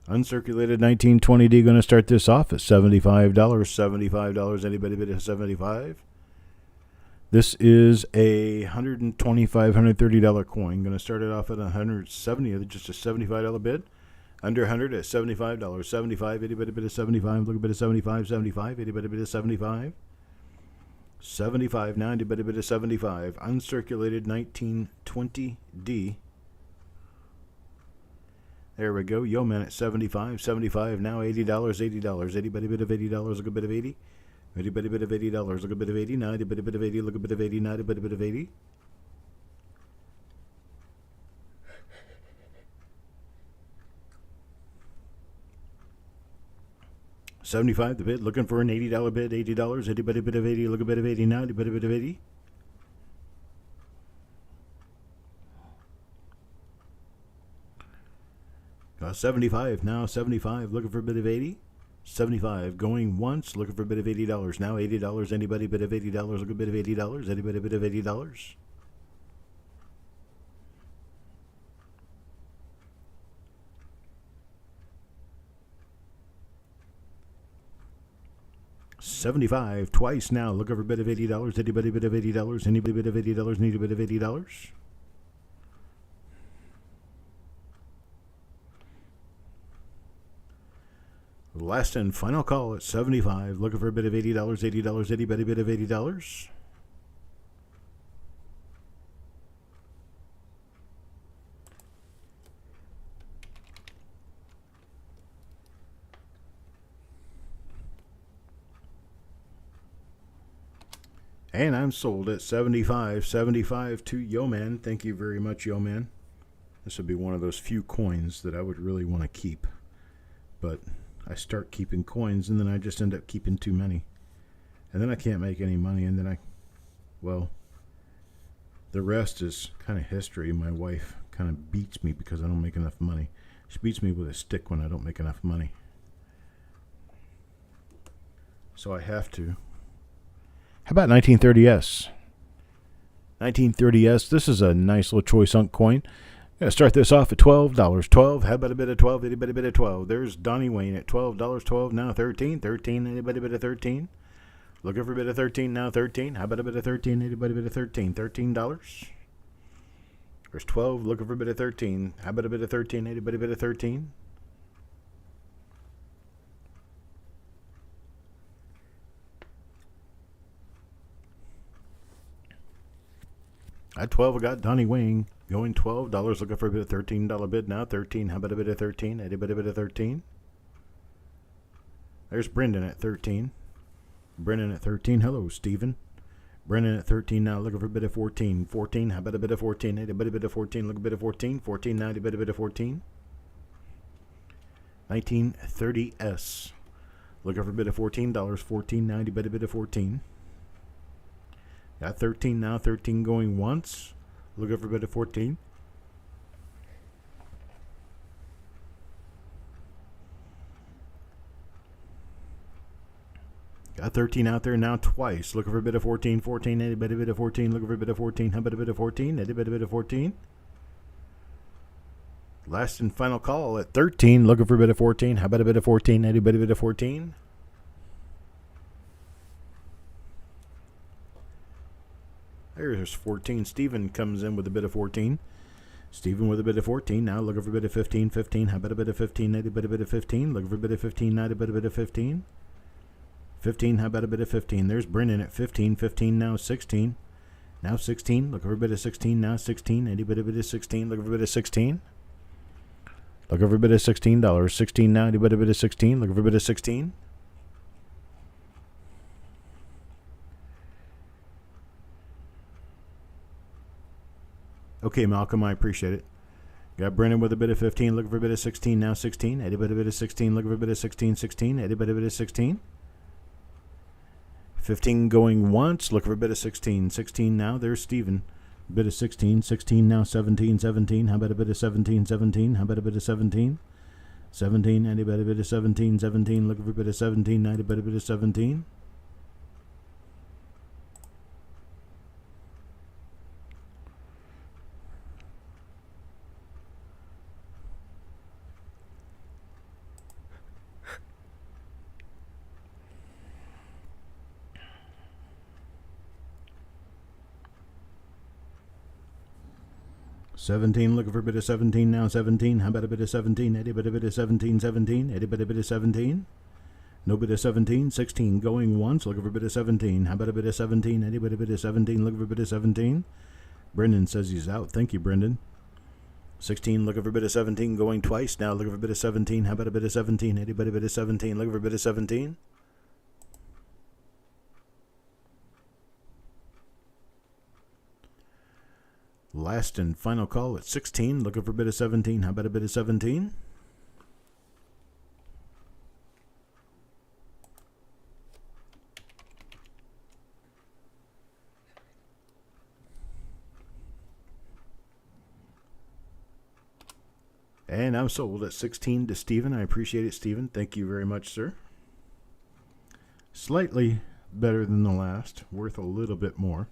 Uncirculated 1920D, going to start this off at $75. $75. Anybody bid at $75? This is a $125, $130 coin. Going to start it off at $170, just a $75 bid. Under 100 at $75. 75. Anybody bid at 75? Look a bit at 75. 75. Anybody bid at 75? 75. Now anybody bid at 75. Uncirculated 1920D. There we go. Yo man at 75. 75. Now $80. $80. Anybody bid of $80? Look a bit of 80. Anybody bid of $80? Look a bit of 80. Now anybody bid of 80? Look a bit of 80. Now anybody bid of 80? $75 the bid. Looking for an $80 bid. $80. Anybody bid of 80? Look a bit of 80 now. Anybody bid of 80? $75 now. $75 looking for a bit of 80. $75 going once, looking for a bit of $80 now. $80. Anybody bid of $80? Look a bit of $80. Anybody bid of $80? $75 twice now. Look over a bit of $80. Anybody bid of $80? Anybody bid of $80? Need a bit of $80? Last and final call at $75. Looking for a bit of $80. $80. Anybody bid of $80? And I'm sold at $75. $75 to Yo Man. Thank you very much, Yo Man. This would be one of those few coins that I would really want to keep. But I start keeping coins and then I just end up keeping too many. And then I can't make any money, and then well, the rest is kind of history. My wife kind of beats me because I don't make enough money. She beats me with a stick when I don't make enough money. So I have to. How about 1930S? 1930S, this is a nice little choice unk coin. Gonna start this off at $12. 12, how about a bit of 12, anybody bit of 12. There's Donnie Wayne at $12, 12, now 13, 13, anybody bit of 13. Looking for a bit of 13, now 13. How about a bit of 13, anybody bit of 13, $13. There's 12, looking for a bit of 13. How about a bit of 13, anybody bit of 13. At 12, I got Donnie Wing going $12. Looking for a bit of $13 bid now. 13. How about a bit of 13? Anybody bit of 13? There's Brendan at 13. Brendan at 13. Hello, Stephen. Brendan at 13 now. Looking for a bit of 14. 14. How about a bit of 14? Anybody bit of 14? Look a bit of 14. 14 now. Anybody bit of 14? 1930S. Looking for a bit of $14. 14 now. Anybody bit of 14? Got 13 now, 13 going once. Looking for a bit of 14. Got 13 out there now twice. Looking for a bit of 14, 14. Anybody bit of 14? Looking for a bit of 14. How about a bit of 14? Anybody bit of 14? Last and final call at 13. Looking for a bit of 14. How about a bit of 14? Anybody bit of 14? There's 14. Stephen comes in with a bit of 14. Stephen with a bit of 14. Now looking for a bit of 15. 15. How about a bit of 15? Anybody bit of 15? Looking for a bit of 15. Now a bit of 15. 15. How about a bit of 15? There's Brendan at 15. 15 now 16. Now 16. Looking for a bit of 16. Now 16. Anybody bit of 16? Looking for a bit of 16. Looking for a bit of $16. 16 now. Anybody bit of 16? Looking for a bit of 16. Okay, Malcolm, I appreciate it. Got Brennan with a bit of 15, looking for a bit of 16, now 16. Anybody bit of 16, looking for a bit of 16, 16. Anybody bit of 16? 15 going once, looking for a bit of 16, 16 now. There's Stephen. A bit of 16, 16 now, 17, 17. How about a bit of 17, 17? How about a bit of 17? 17, anybody bit of 17, 17. Looking for a bit of 17, now anybody bit of 17? $17, looking for a bit of 17 now, 17. How about a bit of 17? Anybody bit of 17, 17? Anybody bit of 17? No bit of 17, 16 going once, looking for a bit of 17. How about a bit of 17? Anybody bit of 17? Looking for a bit of 17? Brendan says he's out. Thank you, Brendan. 16, looking for a bit of 17 going twice. Now looking for a bit of 17. How about a bit of 17? Anybody bit of 17? Looking for a bit of 17? Last and final call at 16. Looking for a bit of 17. How about a bit of 17? And I'm sold at 16 to Stephen. I appreciate it, Stephen. Thank you very much, sir. Slightly better than the last. Worth a little bit more.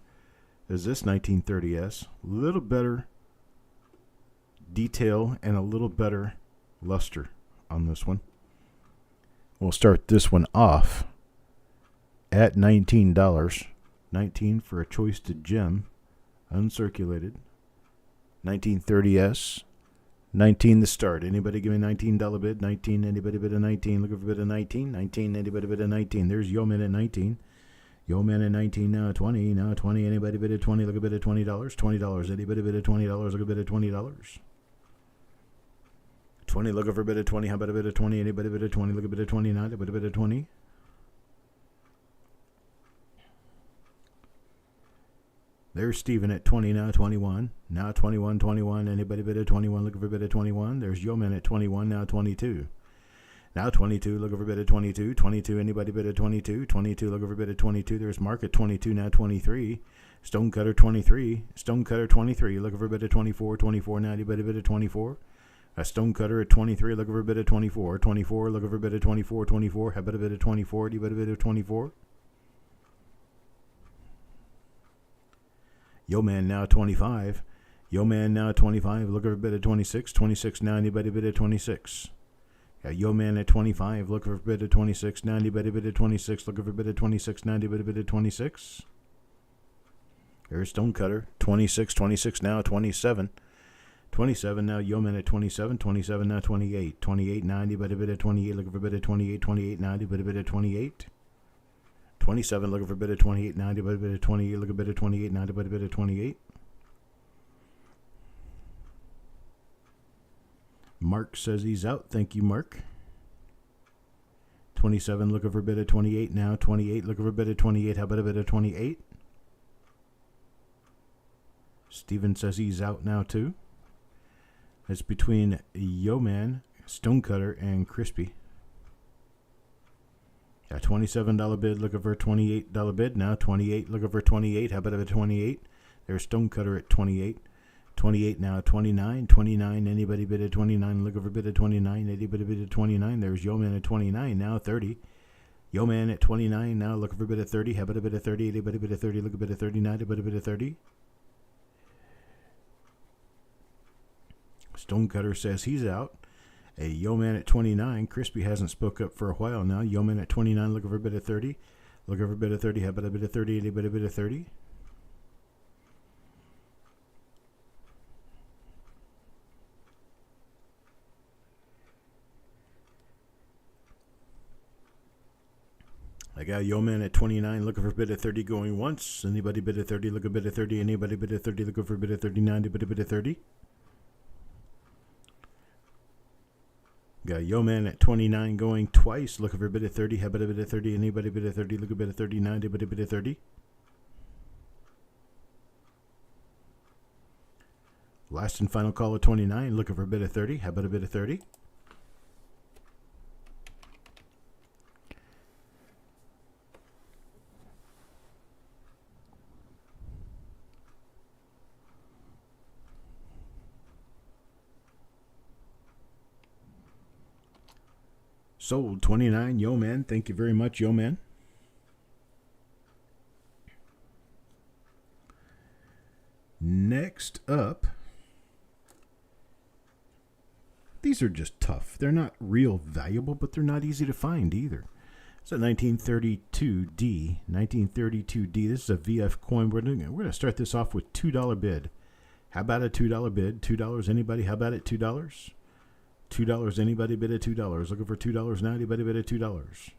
Is this 1930S. A little better detail and a little better luster on this one. We'll start this one off at $19. 19 for a choice to gem, uncirculated. 1930S. 19 the start. Anybody give me $19 bid? 19. Anybody bid a 19? Looking for a bid of 19. 19. Anybody bid a 19? There's Yeoman at 19. Yeoman at 19 now. 20 now. 20. Anybody bid a 20? Look a bid of $20. $20. Anybody bid a $20? Look a bid of $20. 20. Looking for a bid of 20. How about a bid of 20? Anybody bid a 20? Look a bid of 20 now. Anybody bid a 20? There's Steven at 20, now 21. Now 21, 21. Anybody bid at 21, looking for a bid at 21. There's Yeoman at 21, now 22. Now 22, looking for a bid at 22. 22, anybody bid at 22. 22, looking for a bid at 22. There's Mark at 22, now 23. Stonecutter 23. Stonecutter 23, looking for a bid at 24. 24, now anybody bid at 24. A Stonecutter at 23, looking for a bid at 24. 24, looking for a bid at 24. 24, how about a bid at 24? Do you bet a bid at 24? Yeoman now 25. Yeoman now 25. Look for a bid at 26. 26 now. Anybody bid at 26? Yeoman at 25. Look for a bid at 26. Now anybody bid at 26. Look for a bid at 26. Now anybody bid at 26? There's Stonecutter. 26. 26 now. 27. 27 now. Yeoman at 27. 27 now. 28. 28 now. Anybody bid at 28. Looking for a bid at 28. 28 now. Anybody bid at 28? 27, looking for a bid at 28, 90, but a bid at 28, look a bid at 28, 90, but a bid at 28. Mark says he's out. Thank you, Mark. 27, looking for a bid at 28 now. 28, looking for a bid at 28. How about a bid at 28? Steven says he's out now, too. It's between Yeoman, Stonecutter, and Crispy. A $27 bid, looking for a $28 bid. Now 28, looking for 28. How about a 28? There's Stonecutter at 28. 28 now, 29. 29, anybody bid at 29? Looking for a bid at 29. Anybody bid at 29? There's Yeoman at 29. Now 30. Yeoman at 29. Now looking for a bid at 30. How about a bid at 30? Anybody bid at 30? Look a bid at 39. Anybody bid at 30? Stonecutter says he's out. A Yeoman at 29. Crispy hasn't spoke up for a while now. Yeoman at 29, looking for a bid at 30. Looking for a bid at 30. How about a bid at 30? Anybody bid at 30? I got Yeoman at 29, looking for a bid at 30 going once. Anybody bid at 30? Look a bid at 30. Anybody bid at 30? Looking for a bid at 39. Anybody bid at 30? Got Yeoman at 29 going twice, looking for a bid at 30. How about a bid at 30? Anybody bid at 30? Look a bid at 39. Anybody bid at 30? Last and final call at 29, looking for a bid at 30. How about a bid at 30? Sold 29, Yeoman. Thank you very much, Yeoman. Next up, these are just tough. They're not real valuable, but they're not easy to find either. It's a 1932D. 1932D. This is a VF coin. We're going to start this off with $2 bid. How about a $2 bid? $2. Anybody? How about it? $2. $2. Anybody bid at $2? Looking for $2 now. Anybody bid at $2?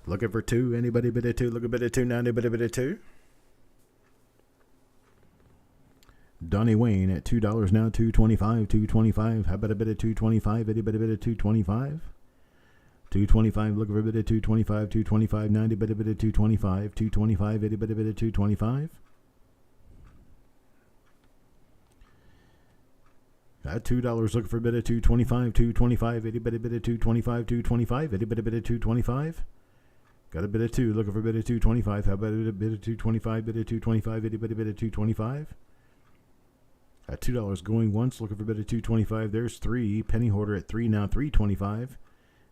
Looking for 2. Anybody bid at 2? Look a bid at 2 now. Anybody bid at 2? Donnie Wayne at $2 now. $2.25. $2.25. How about a bid at $2.25? Anybody bid at $2.25? $2.25, looking for a bid at $2.25, $2.25, 90, bid at $2.25, $2.25, 80, bid at $2.25. At $2, looking for a bid at $2.25, $2.25, 80, bid at $2.25, $2.25, 80, bid at $2.25. Got a bid at 2, looking for a bid at $2.25. How about a bid at $2.25, bid at $2.25, 80, bid at $2.25. At $2 going once, looking for a bid at $2.25. There's 3, penny hoarder at 3 now, $3.25.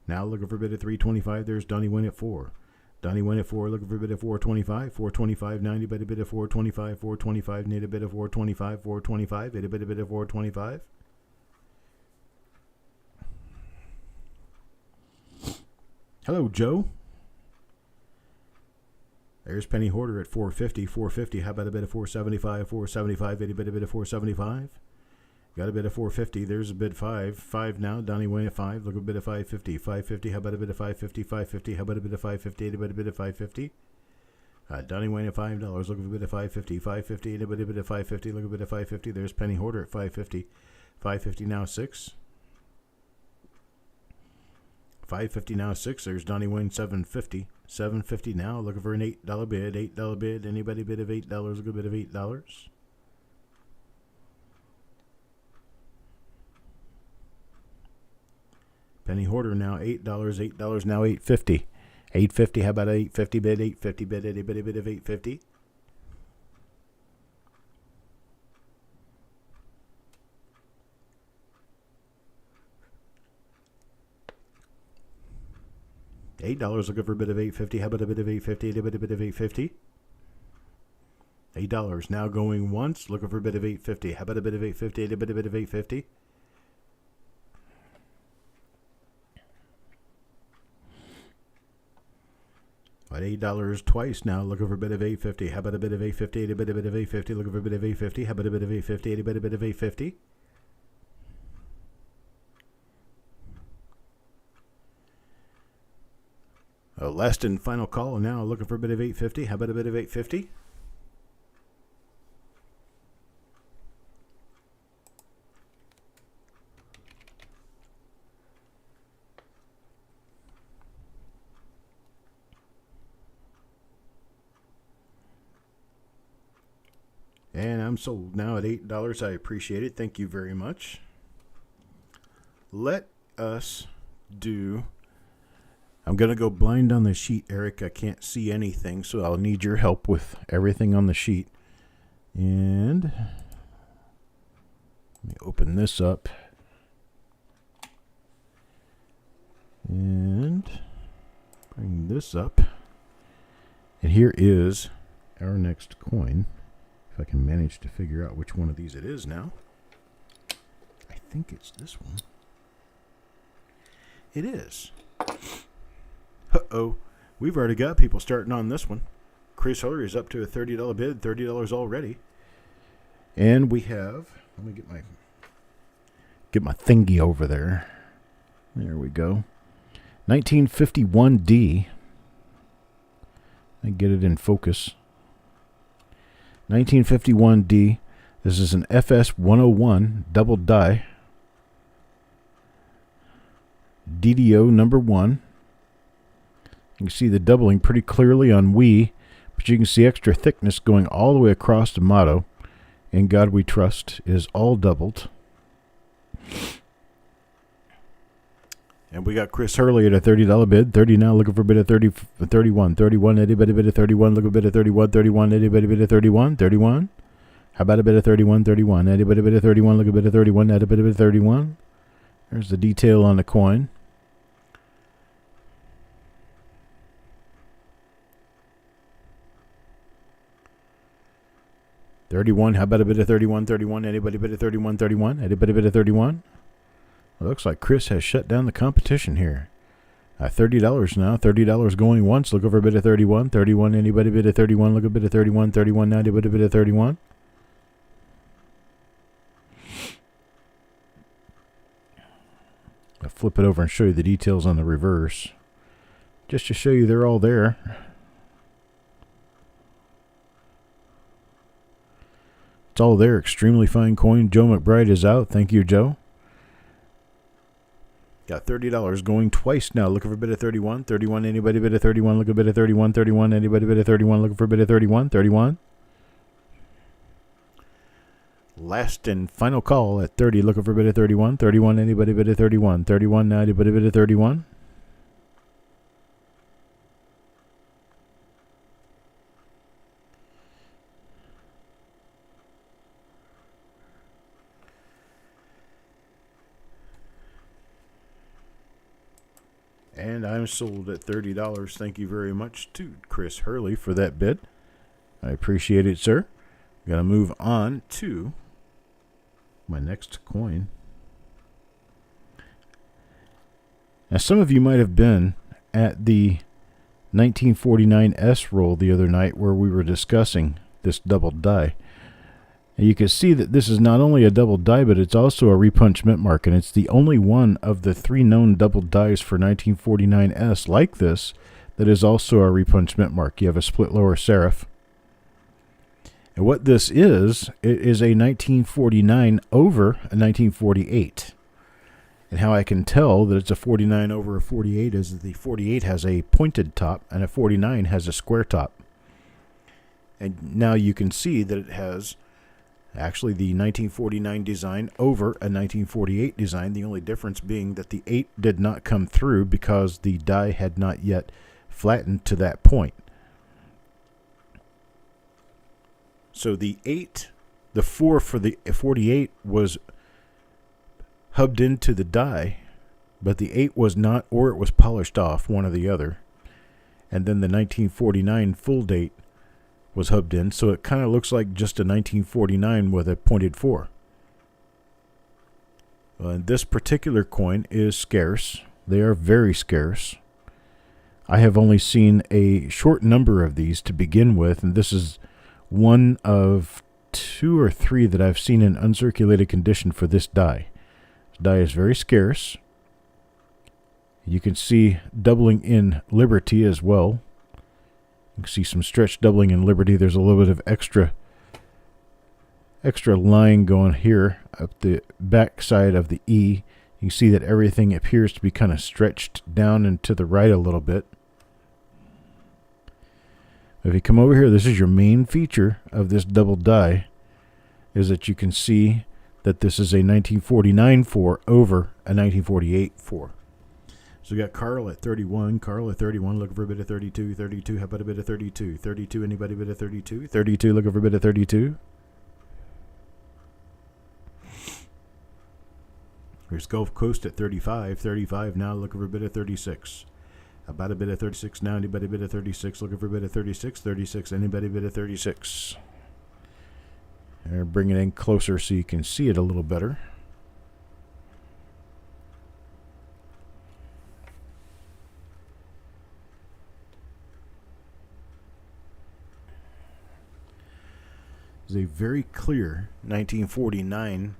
Now looking for a bid at $3.25. There's Donnie Wayne at 4. Donnie Wayne at 4. Looking for a bid at $4.25. $4.25. 90 bid a bid at $4.25. $4.25. Need a bid at $4.25. $4.25. Need a bid at $4.25. Hello, Joe. There's Penny Hoarder at $4.50. $4.50. How about a bid at $4.75. $4.75. Need a bid at $4.75. Got a bid at $4.50. There's a bid 5. 5 now. Donnie Wayne at 5. Look a bid at $5.50. 5.50. How about a bid at $5.50? 5.50. How about a bid at $5.50? Anybody bid at $5.50? Donnie Wayne at $5. Look for a bid at 550. 550. Anybody bid at 550? Look a bid at 550. There's Penny Hoarder at 550. 550 now 6. 550 now 6. There's Donnie Wayne 750. 750 now. Looking for an $8 bid. $8 bid. Anybody bid of $8? Look a bid of $8. Penny Hoarder now $8. $8 now 850. 850. How about 850 bid? 850 bid. Anybody bid of 850? $8 looking for a bid of 850. How about a bid of 850? Anybody bid of 850? $8 now going once. Looking for a bid of 850. How about a bid of 850? Anybody bid of 850? At $8 twice now, looking for a bid of 850. How about a bid of 850? Anybody bid of 850? Looking for a bid of 850. How about a bid of 850? Anybody bid of 850? Last and final call now, looking for a bid of 850. How about a bid of 850? And I'm sold now at $8. I appreciate it. Thank you very much. Let us do... I'm going to go blind on the sheet, Eric. I can't see anything, so I'll need your help with everything on the sheet. And let me open this up. And bring this up. And here is our next coin. If I can manage to figure out which one of these it is now. I think it's this one. It is. Uh-oh. We've already got people starting on this one. Chris Hillary is up to a $30 bid. $30 already. And we have... Let me get my thingy over there. There we go. 1951D. I get it in focus. 1951D. This is an FS 101 double die. DDO number 1. You can see the doubling pretty clearly on we, but you can see extra thickness going all the way across the motto. In God We Trust is all doubled. And we got Chris Hurley at a $30 bid. 30 now, looking for a bid of 30, 31. 31, anybody bid of 31, look a bid of 31. 31, anybody bid of 31. 31. How about a bid of 31? 31. Anybody bid of 31, look a bid of 31. Add a bid of 31. There's the detail on the coin. $31. How about a bit of 31? 31. Anybody bid of 31? 31. Anybody bid of 31? Well, looks like Chris has shut down the competition here. $30 now. $30 going once. Look over a bit of 31. 31. Anybody bid of 31? Look a bit of 31. 31. Now anybody bid of 31? I'll flip it over and show you the details on the reverse. Just to show you they're all there. It's all there. Extremely fine coin. Joe McBride is out. Thank you, Joe. Got $30 going twice now. Looking for a bit of 31. 31. Anybody bid of 31? Look a bit of 31. 31. Anybody bid of 31? Looking for a bit of 31. 31. Last and final call at 30. Looking for a bit of 31. 31. Anybody bid of 31? 31. Now anybody bid of 31? And I'm sold at $30. Thank you very much to Chris Hurley for that bid. I appreciate it, sir. Going to move on to my next coin. Now, some of you might have been at the 1949S roll the other night where we were discussing this double die. And you can see that this is not only a double die, but it's also a repunch mint mark, and it's the only one of the 3 known double dies for 1949S like this that is also a repunched mint mark. You have a split lower serif. And what this is, it is a 1949 over a 1948. And how I can tell that it's a 49 over a 48 is that the 48 has a pointed top and a 49 has a square top. And now you can see that it has actually the 1949 design over a 1948 design, the only difference being that the 8 did not come through because the die had not yet flattened to that point. So the 4 for the 48 was hubbed into the die, but the 8 was not, or it was polished off, one or the other. And then the 1949 full date was hubbed in, so it kind of looks like just a 1949 with a pointed 4. This particular coin is scarce. They are very scarce. I have only seen a short number of these to begin with, and this is one of 2 or 3 that I've seen in uncirculated condition for this die. This die is very scarce. You can see doubling in Liberty as well. You can see some stretch doubling in Liberty. There's a little bit of extra line going here up the back side of the E. You can see that everything appears to be kind of stretched down and to the right a little bit. If you come over here, this is your main feature of this double die, is that you can see that this is a 1949 4 over a 1948 4. So we got Carl at 31. Carl at 31, looking for a bit of 32. 32, how about a bit of 32? 32, anybody bit of 32? 32, looking for a bit of 32. Here's Gulf Coast at 35. 35 now, looking for a bit of 36. About a bit of 36 now, anybody bit of 36? Looking for a bit of 36. 36, anybody bit of 36? Bring it in closer so you can see it a little better. Is a very clear 1949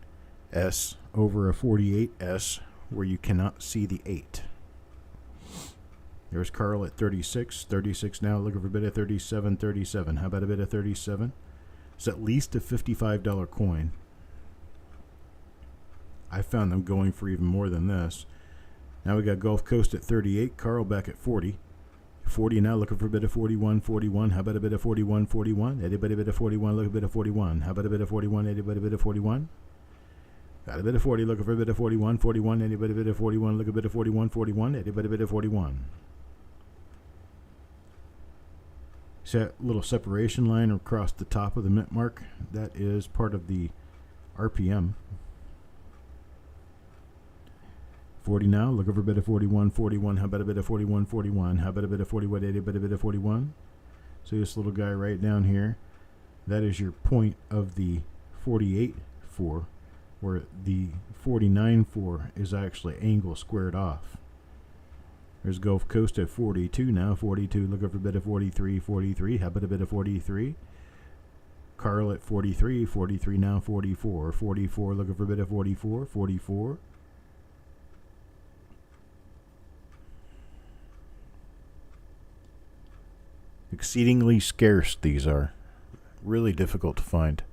S over a 48S where you cannot see the 8. There's Carl at 36. 36 now, looking for a bit of 37. 37, how about a bit of 37? It's at least a $55 coin. I found them going for even more than this. Now we got Gulf Coast at 38. Carl back at 40. 40 now, looking for a bit of 41. 41, how about a bit of 41? 41, anybody bit of 41? Look a bit of 41. How about a bit of 41? Anybody bit of 41? Got a bit of 40, looking for a bit of 41. 41, anybody bit of 41? Look a bit of 41. 41, anybody bit of 41? See that little separation line across the top of the mint mark? That is part of the RPM. 40 now, looking for a bit of 41. 41, how about a bit of 41? 41, how about a bit of 41? Anybody bit of 41? See this little guy right down here? That is your point of the 48 4, where the 49 4 is actually angle squared off. There's Gulf Coast at 42 now. 42, looking for a bit of 43. 43, how about a bit of 43? Carl at 43. 43 now. 44. 44, looking for a bit of 44. 44. Exceedingly scarce these are. Really difficult to find.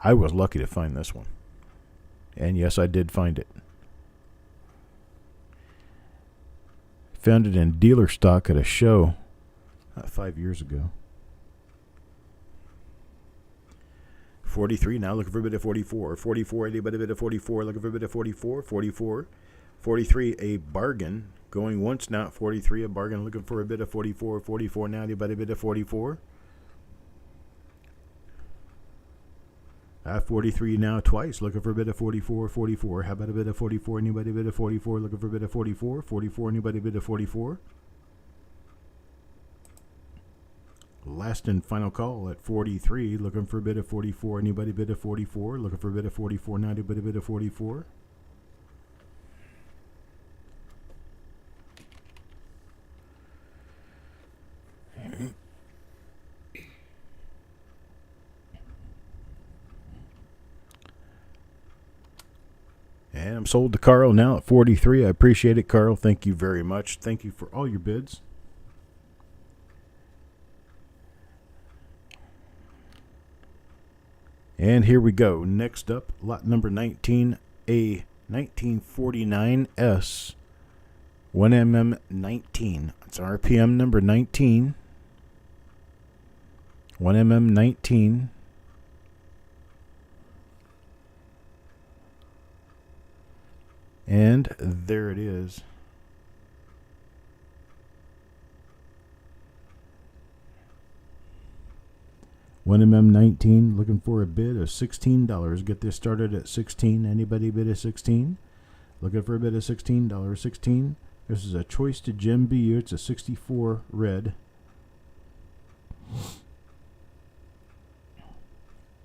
I was lucky to find this one. And yes, I did find it. Found it in dealer stock at a show 5 years ago. 43 now, looking for a bit of 44. 44, anybody bit of 44? Looking for a bit of 44. 44. 43, a bargain. Going once now at 43, a bargain. Looking for a bit of 44. 44 now, anybody bit of 44? 43 now twice, looking for a bit of 44. 44, how about a bit of 44? Anybody bit of 44? Looking for a bit of 44. 44, anybody bit of 44? Last and final call at 43, looking for a bit of 44. Anybody bit of 44? Looking for a bit of 44 now, anybody bit of 44? And I'm sold to Carl now at 43. I appreciate it, Carl. Thank you very much. Thank you for all your bids. And here we go. Next up, lot number 19, a 1949S 1mm19. It's RPM number 19. 1mm19. And there it is. $1mm19, looking for a bid of $16. Get this started at $16. Anybody bid a $16? Looking for a bid of $16. $16. This is a choice to gem BU. It's a 64 red.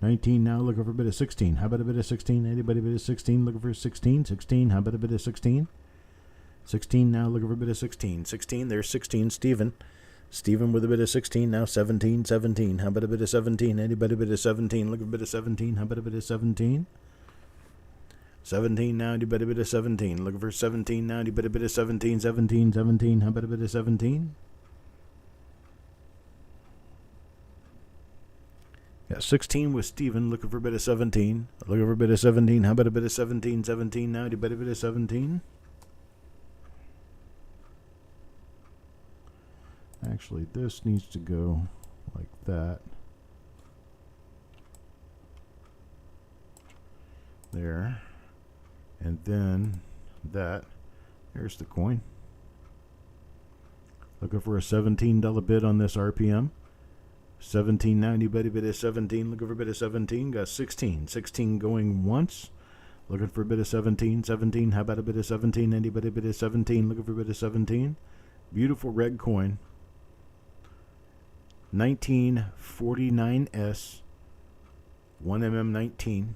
19 now, looking for a bid of 16. How about a bid of 16? Anybody bid of 16? Looking for 16. 16. How about a bid of 16? 16 now, looking for a bid of 16. 16. There's 16. Steven. Steven with a bid of 16. Now 17. 17. How about a bid of 17? Anybody bid of 17? Looking for a bid of 17. How about a bid of 17? 17 now. Anybody bid of 17? Looking for 17 now. Anybody bid of 17? 17. 17. How about a bid of 17? Got 16 with Steven, looking for a bit of 17. Looking for a bit of 17. How about a bit of 17? 17 now. Do you bet a bit of 17? Actually, this needs to go like that. There. And then that. There's the coin. Looking for a $17 bid on this RPM. 17 now. Anybody bid of 17? Looking for a bit of 17. Got 16. 16 going once. Looking for a bit of 17. 17. How about a bit of 17? Anybody bid of 17? Looking for a bit of 17. Beautiful red coin. 1949S 1mm19.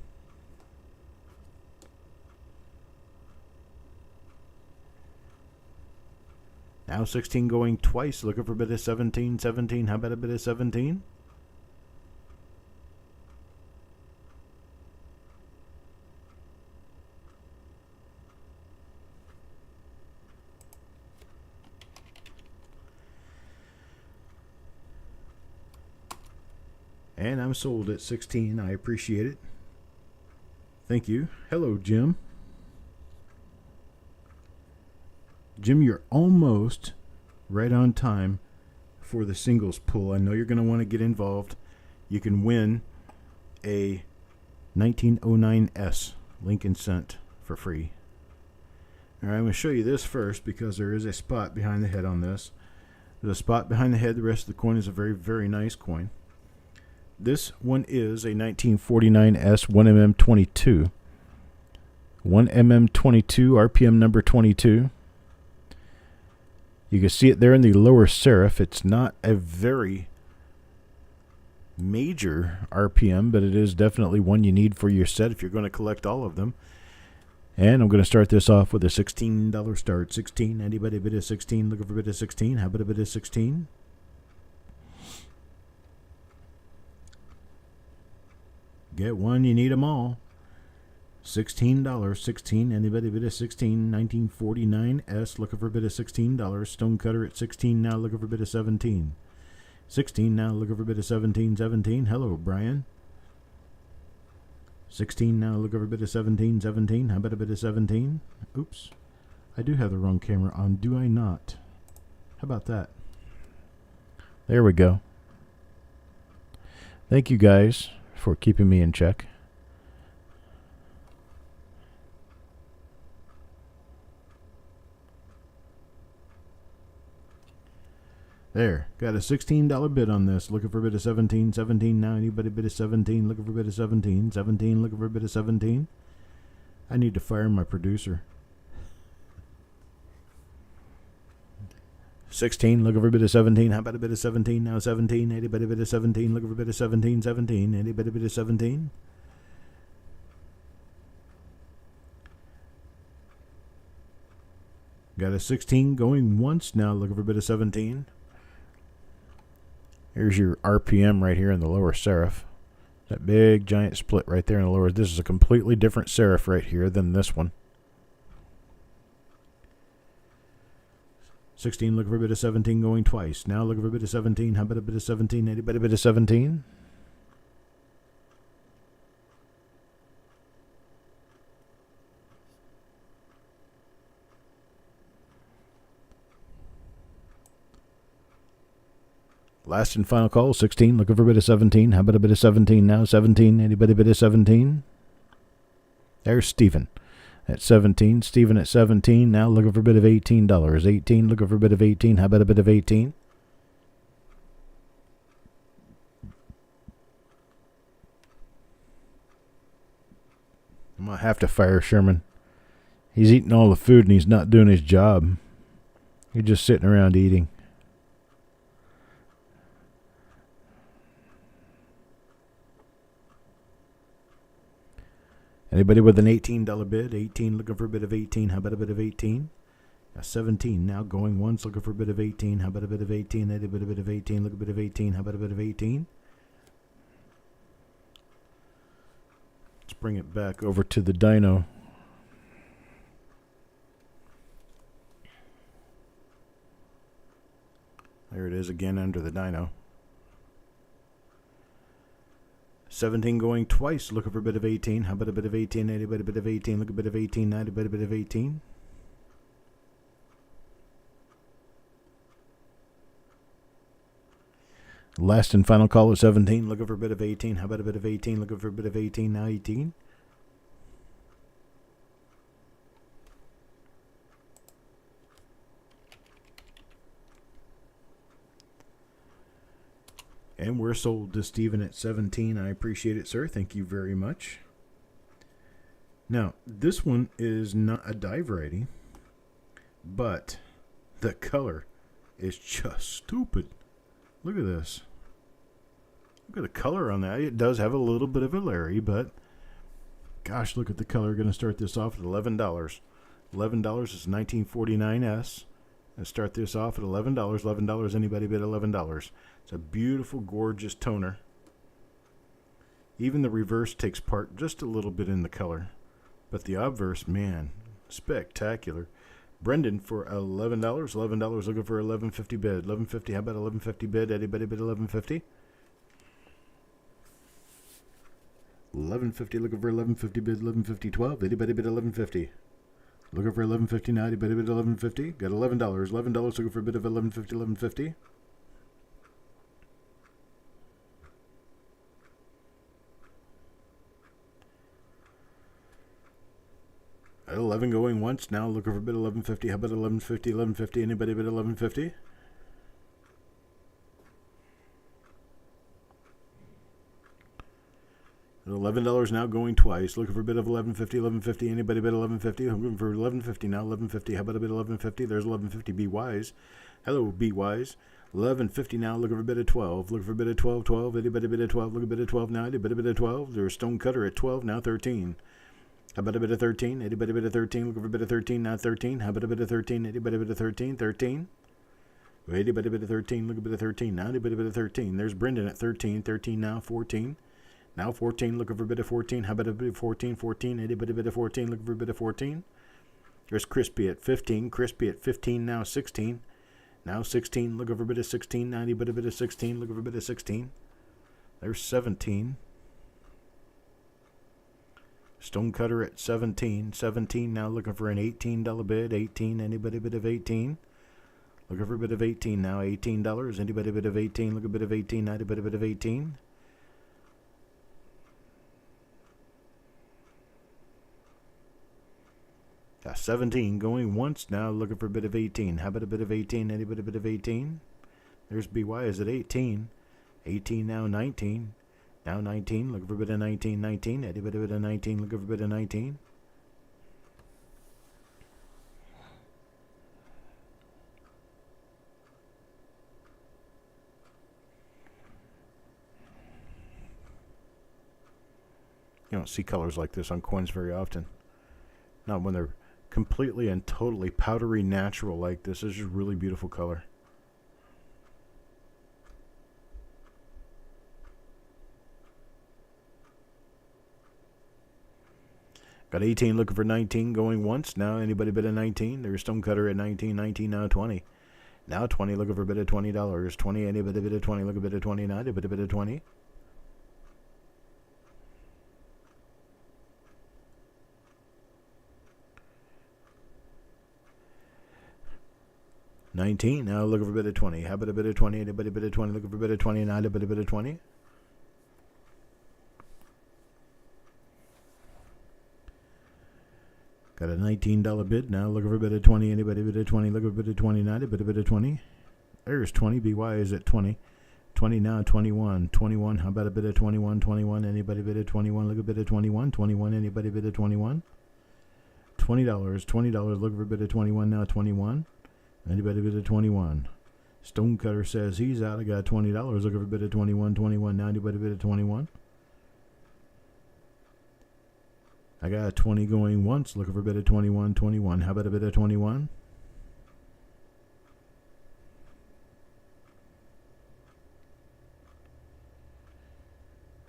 Now 16 going twice, looking for a bit of 17. 17. How about a bit of 17? And I'm sold at 16. I appreciate it. Thank you. Hello, Jim. Jim, you're almost right on time for the singles pull. I know you're going to want to get involved. You can win a 1909S Lincoln Cent for free. All right, I'm going to show you this first because there is a spot behind the head on this. There's a spot behind the head. The rest of the coin is a very, very nice coin. This one is a 1949S 1mm22. 1mm22, RPM number 22. You can see it there in the lower serif. It's not a very major RPM, but it is definitely one you need for your set if you're going to collect all of them. And I'm going to start this off with a $16 start. 16. Anybody bid of 16? Looking for a bid of 16? How about a bid of 16? Get one, you need them all. $16. 16. Anybody bid of 16? 1949S. Looking for a bid of $16. Stonecutter at 16 now. Looking for a bid of 17. 16 now. Looking for a bid of 17. 17. Hello, Brian. 16 now. Looking for a bid of 17. 17. How about a bid of 17? Oops. I do have the wrong camera on, do I not? How about that? There we go. Thank you guys for keeping me in check. There, got a $16 bid on this. Looking for a bid of 17. 17 now. Anybody bid of 17? Looking for a bid of 17. 17. Looking for a bid of 17. I need to fire my producer. 16. Looking for a bid of 17. How about a bid of 17 now? 17. Anybody bid of 17? Looking for a bid of 17. 17. Anybody bid of 17? Got a 16 going once now. Looking for a bid of 17. Here's your RPM right here in the lower serif. That big giant split right there in the lower. This is a completely different serif right here than this one. 16, looking for a bit of 17 going twice. Now looking for a bit of 17. How about a bit of 17? Anybody bit of 17? Last and final call, 16. Looking for a bit of 17. How about a bit of 17 now? 17. Anybody bit of 17? There's Stephen at 17. Stephen at 17. Now looking for a bit of $18. 18. Looking for a bit of 18. How about a bit of 18? I'm going to have to fire Sherman. He's eating all the food and he's not doing his job. He's just sitting around eating. Anybody with an $18 bid? 18, looking for a bit of 18. How about a bit of 18? 17, now going once, looking for a bit of 18. How about a bit of 18? Anybody bit of 18? Look a bit of 18. How about a bit of 18? Let's bring it back over to the dyno. There it is again under the dyno. 17 going twice, looking for a bit of 18. How about a bit of 18? Anybody bit of 18? Look a bit of 18. Anybody bit of 18? Last and final call at 17, looking for a bit of 18. How about a bit of 18? Looking for a bit of 18. Now 18. And we're sold to Stephen at 17. I appreciate it, sir. Thank you very much. Now, this one is not a die variety, but the color is just stupid. Look at this. Look at the color on that. It does have a little bit of a Larry, but gosh, look at the color. We're going to start this off at $11. $11 is 1949S. Let's start this off at $11. $11. Anybody bid $11? It's a beautiful, gorgeous toner. Even the reverse takes part just a little bit in the color. But the obverse, man, spectacular. Brendan for $11. $11 looking for $11.50 bid. $11.50. How about $11.50 bid? Anybody bid $11.50? $11.50 looking for $11.50 bid. $11.50 12. Anybody bid $11.50? Looking for $11.50 now. Anybody bid $11.50? Got $11. $11 looking for a bid of $11.50. $11.50. At 11 going once now. Looking for a bid of $11.50. How about $11.50? $11.50. Anybody bid $11.50? $11 now going twice. Looking for a bid of $11.50. $11.50. Anybody bid $11.50? I'm looking for $11.50 now. $11.50. How about a bid of $11.50? There's $11.50. Be wise. Hello, be wise. $11.50 now. Looking for a bid of $12. Looking for a bid of $12. $12. Anybody bid of $12? Look a bid of $12 now. Anybody bid of $12? There's Stone Cutter at $12 now. $13. How about a bit of 13? Anybody bit of 13? Looking for a bit of 13 now. 13. How about a bit of 13? Anybody bit of 13? 13. Anybody bit of 13? Look a bit of 13 now. Anybody bit of 13? There's Brendan at 13. 13 now. 14. Now 14, looking for a bit of 14. How about a bit of 14? 14. Anybody bit of 14? Looking for a bit of 14. There's Crispy at 15. Crispy at 15 now. 16. Now 16, looking for a bit of 16. Now anybody bit of 16? Looking for a bit of 16. There's 17. Stonecutter at 17. 17 now looking for an $18 bid. 18. Anybody bid of 18? Looking for a bit of 18 now. $18. Anybody bid of 18? Look a bit of 18. Anybody bid of 18? Got 17 going once now, looking for a bit of 18. How about a bit of 18? Anybody bit of 18? There's BY is at 18. 18 now, 19. Now 19, looking for a bit of 19. 19. Anybody bit of 19? Looking for a bit of 19. You don't see colors like this on coins very often. Not when they're completely and totally powdery natural like this. This is just really beautiful color. Got 18 looking for 19 going once. Now anybody bid of 19? There's Stonecutter at 19. 19 now 20. Now 20 looking for a bid of $20. 20 anybody bid of 20? Look a bit of 20 now. Anybody bid of 20? 19. Now looking for a bid of 20. How about a bid of 20? Anybody bid of 20? Looking for a bid of 20. Now a bid of 20. Got a $19 bid. Now looking for a bid of 20. Anybody bid of 20? Looking for a bid of 20. Now a bid of 20. There's 20. BY is at 20. 20 now, 21. 21. How about a bid of 21? 21. Anybody bid of 21? Look a bid of 21. 21. Anybody bid of 21? $20. $20. Looking for a bid of 21 now. 21. Anybody bid of 21? Stonecutter says he's out. I got $20. Looking for a bid of 21. 21. Now anybody bid of 21? I got a 20 going once. Looking for a bid of 21. 21. How about a bid of 21?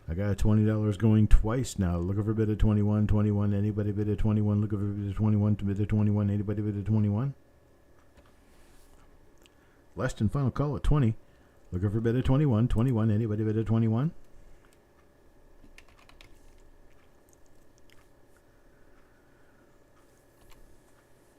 I got $20 going twice now. Looking for a bid of 21. 21. Anybody bid of 21? Looking for a bid of 21. Bid of 21. Anybody bid of 21? Last and final call at 20. Looking for a bid of 21. 21. Anybody bid of 21?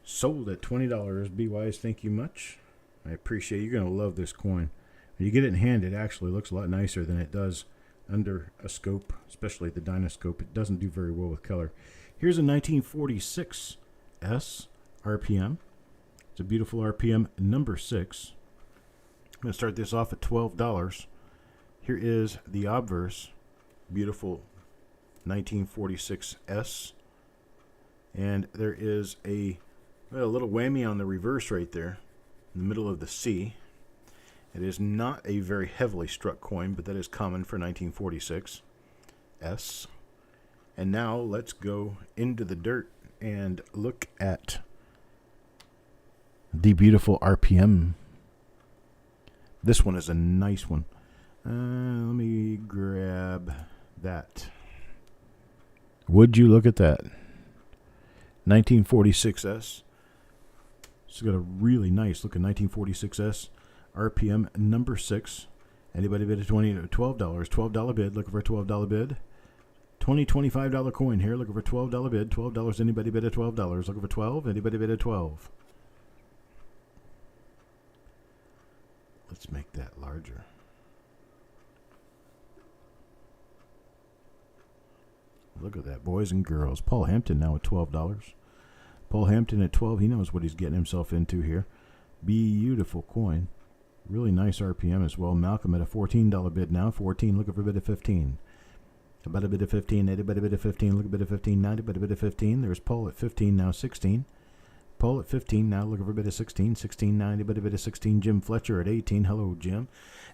Sold at $20. Be wise. Thank you much. I appreciate it. You're going to love this coin. When you get it in hand, it actually looks a lot nicer than it does under a scope, especially the Dynascope. It doesn't do very well with color. Here's a 1946 S RPM. It's a beautiful RPM number 6. I'm going to start this off at $12. Here is the obverse, beautiful 1946 S. And there is a little whammy on the reverse right there in the middle of the C. It is not a very heavily struck coin, but that is common for 1946 S. And now let's go into the dirt and look at the beautiful RPM. This one is a nice one. Let me grab that. Would you look at that? 1946 S. It's got a really nice looking 1946 S. RPM number 6. Anybody bid at $12? $12 bid. Looking for a $12 bid. $25 coin here. Looking for a $12 bid. $12. Anybody bid at $12? Looking for 12. Anybody bid at 12? Let's make that larger. Look at that, boys and girls. Paul Hampton now at $12. Paul Hampton at 12. He knows what he's getting himself into here. Beautiful coin. Really nice RPM as well. Malcolm at a $14 bid now. 14. Looking for a bid of 15. About a bid of 15. Anybody bid of 15? Look a bid of 15. 90. But a bid of 15. There's Paul at 15 now. 16. Paul at 15 now. Looking for a bid of 16. 16. 90. But a bid of 16. Jim Fletcher at 18. Hello, Jim.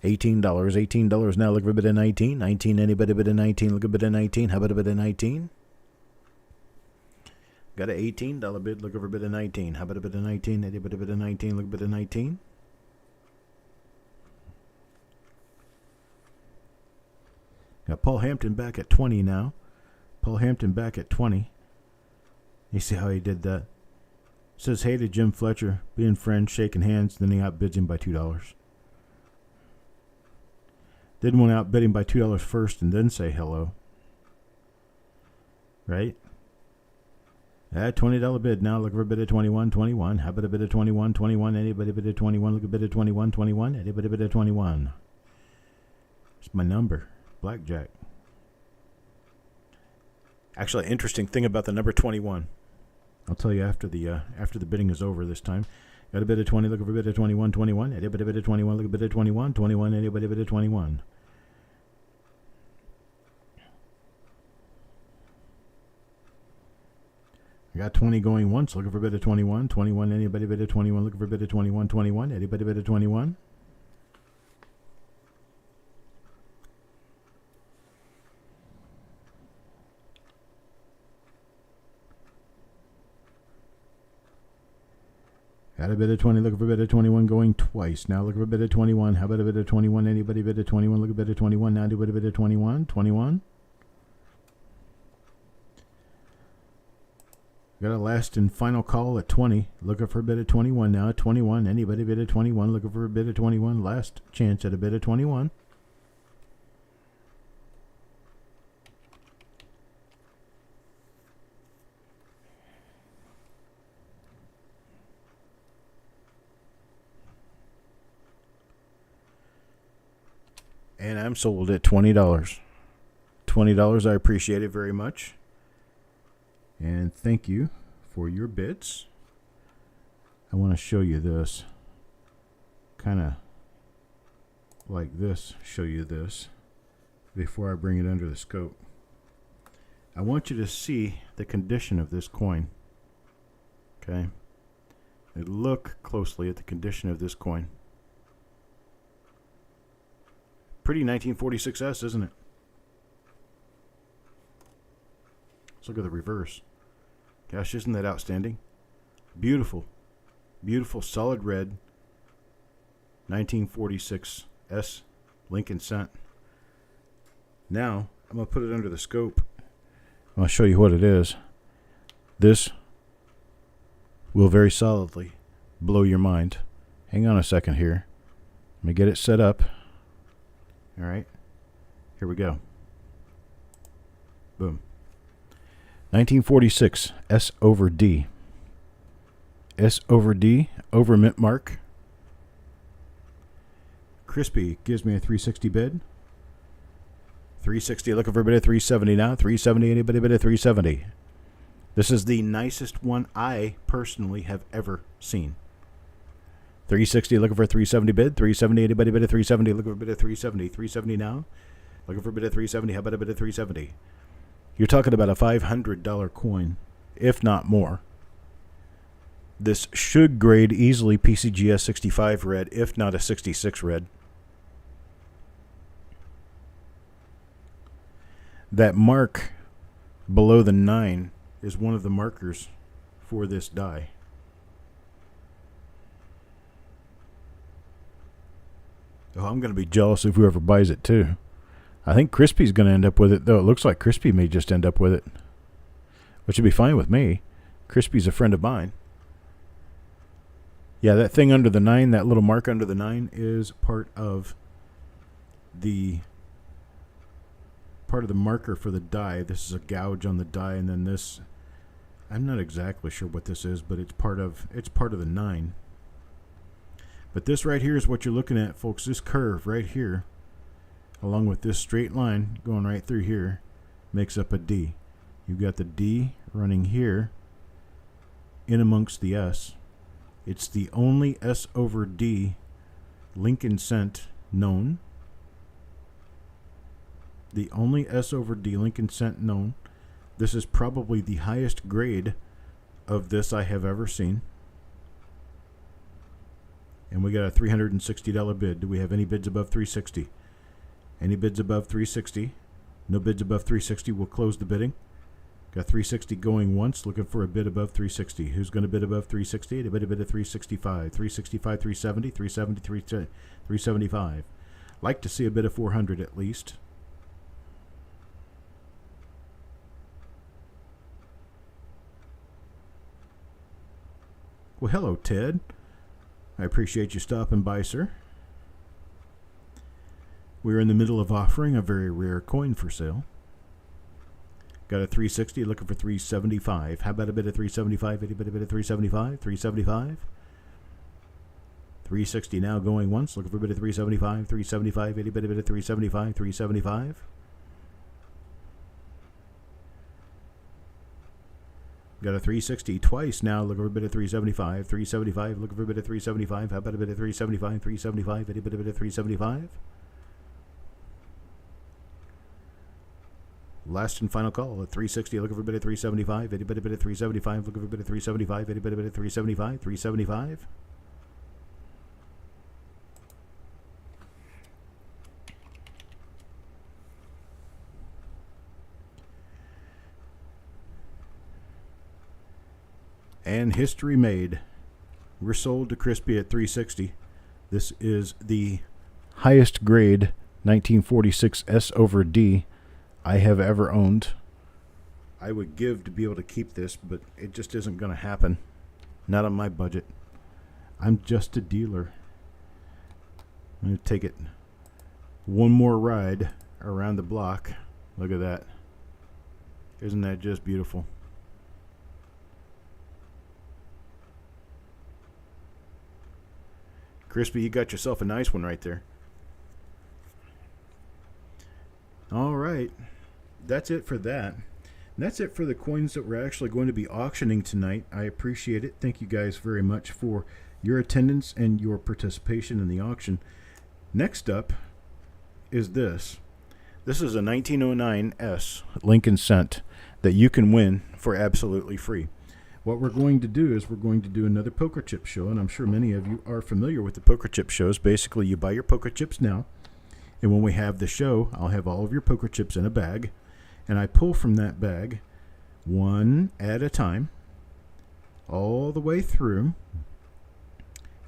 $18. $18 now. Looking for a bid of 19. 19. Anybody bid of 19? Look a bid of 19. How about a bid of 19? Got an $18 bid. Look over a bid of 19. How about a bid of 19? Anybody bid of 19? Look a bid of 19. Got Paul Hampton back at 20 now. Paul Hampton back at 20. You see how he did that? Says hey to Jim Fletcher, being friends, shaking hands, then he outbids him by $2. Didn't want to outbid him by $2 first and then say hello. Right? At $20 bid now. Look for a bid of 21. 21. How about a bid of 21? 21. Anybody bid of 21? Look a bid of 21. 21. Anybody bid of 21? It's my number. Blackjack. Actually, interesting thing about the number 21. I'll tell you after the bidding is over this time. Got a bid of 20. Looking for a bid of 21. 21. Anybody bid of 21? Look a bid of 21. 21. Anybody bid of 21? I got 20 going once. Looking for a bid of 21. 21. Anybody bid of 21? Looking for a bid of 21. 21. Anybody bid of 21? Got a bid of 20, looking for a bid of 21, going twice. Now looking for a bid of 21. How about a bid of 21? Anybody bid of 21? Look a bid of 21. Now do a bid of 21. 21. Got a last and final call at 20. Looking for a bid of 21 now. 21. Anybody bid of 21? Looking for a bid of 21. Last chance at a bid of 21. And I'm sold at $20. $20, I appreciate it very much. And thank you for your bids. I want to show you this. Kind of like this, show you this before I bring it under the scope. I want you to see the condition of this coin. Okay? And look closely at the condition of this coin. Pretty 1946S, isn't it? Let's look at the reverse. Gosh, isn't that outstanding? Beautiful. Beautiful solid red 1946 S Lincoln cent. Now, I'm going to put it under the scope. I'll show you what it is. This will very solidly blow your mind. Hang on a second here. Let me get it set up. All right. Here we go. Boom. 1946 S over D. S over D over mint mark. Crispy gives me a 360 bid. 360, looking for a bid of 370 now. 370, anybody bid of 370? This is the nicest one I personally have ever seen. 360, looking for a 370 bid. 370, anybody bid of 370? Looking for a bid of 370. 370 now. Looking for a bid of 370. How about a bid of 370? You're talking about a $500 coin, if not more. This should grade easily PCGS 65 red, if not a 66 red. That mark below the 9 is one of the markers for this die. Oh, I'm going to be jealous of whoever buys it too. I think Crispy's going to end up with it, though. It looks like Crispy may just end up with it, which would be fine with me. Crispy's a friend of mine. Yeah, that thing under the 9, that little mark under the 9 is part of the marker for the die. This is a gouge on the die, and then this, I'm not exactly sure what this is, but it's part of the 9. But this right here is what you're looking at, folks. This curve right here, along with this straight line going right through here, makes up a D. You've got the D running here in amongst the S. It's the only S over D Lincoln cent known. The only S over D Lincoln cent known. This is probably the highest grade of this I have ever seen. And we got a $360 bid. Do we have any bids above 360? Any bids above 360? No bids above 360. We'll close the bidding. Got 360 going once, looking for a bid above 360. Who's going to bid above 360? A bid of 365. 365, 370, 370, 375. Like to see a bid of 400 at least. Well, hello, Ted. I appreciate you stopping by, sir. We're in the middle of offering a very rare coin for sale. Got a 360, looking for 375. How about a bid of 375? Anybody bid of 375? 375. 360 now going once, looking for a bid of 375. 375. Anybody bid of 375? 375. Got a 360 twice now, looking for a bid of 375. 375, looking for a bid of 375. How about a bid of 375? 375. Anybody bid of 375? Last and final call at 360, looking for a bid of 375. Anybody bid of 375? Looking for a bid of 375. Anybody bid of 375? 375. And history made. We're sold to Crispy at 360. This is the highest grade 1946 S over D I have ever owned. I would give to be able to keep this, but it just isn't going to happen. Not on my budget. I'm just a dealer. I'm going to take it one more ride around the block. Look at that. Isn't that just beautiful? Crispy, you got yourself a nice one right there. All right. That's it for that. And that's it for the coins that we're actually going to be auctioning tonight. I appreciate it. Thank you guys very much for your attendance and your participation in the auction. Next up is this. This is a 1909 S Lincoln Cent that you can win for absolutely free. What we're going to do is we're going to do another poker chip show, and I'm sure many of you are familiar with the poker chip shows. Basically, you buy your poker chips now, and when we have the show, I'll have all of your poker chips in a bag, and I pull from that bag one at a time all the way through,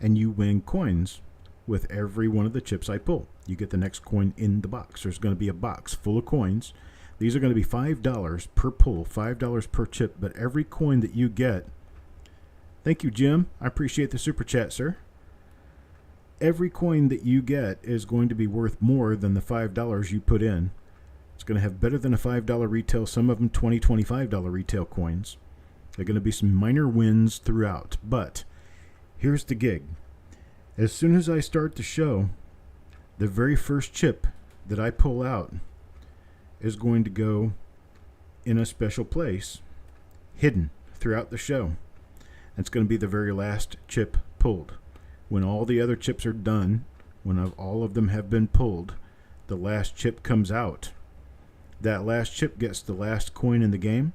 and you win coins with every one of the chips I pull. You get the next coin in the box. There's going to be a box full of coins. These are going to be $5 per pull, $5 per chip, but every coin that you get, thank you, Jim. I appreciate the super chat, sir. Every coin that you get is going to be worth more than the $5 you put in. It's going to have better than a $5 retail, some of them $20, $25 retail coins. There are going to be some minor wins throughout, but here's the gig. As soon as I start the show, the very first chip that I pull out is going to go in a special place, hidden throughout the show. It's going to be the very last chip pulled. When all the other chips are done, when all of them have been pulled, the last chip comes out. That last chip gets the last coin in the game,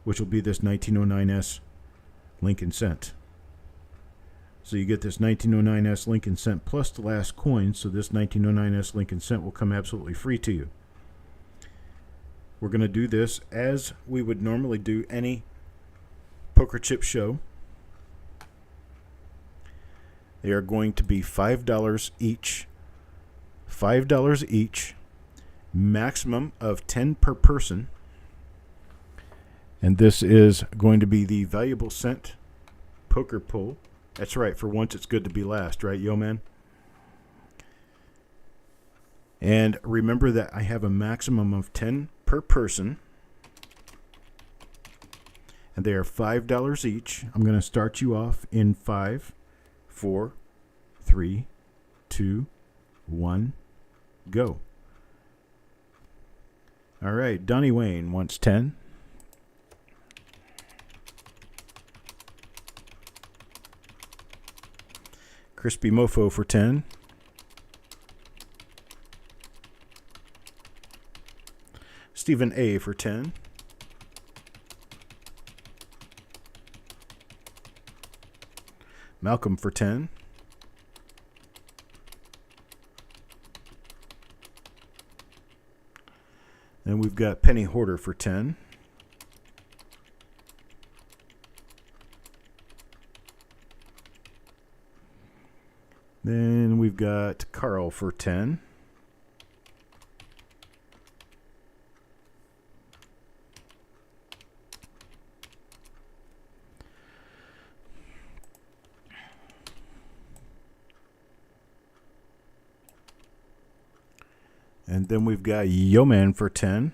which will be this 1909S Lincoln Cent. So you get this 1909S Lincoln Cent plus the last coin, so this 1909S Lincoln Cent will come absolutely free to you. We're going to do this as we would normally do any poker chip show. They are going to be $5 each. $5 each. Maximum of 10 per person. And this is going to be the Valuable Cent poker pull. That's right, for once it's good to be last, right, yo man? And remember that I have a maximum of 10 per person. And they are $5 each. I'm going to start you off in 5, 4, 3, 2, 1, go. All right, Donnie Wayne wants 10. Crispy Mofo for 10. Stephen A for 10. Malcolm for 10. Then we've got Penny Hoarder for 10. Then we've got Carl for 10. And then we've got Yo Man for 10.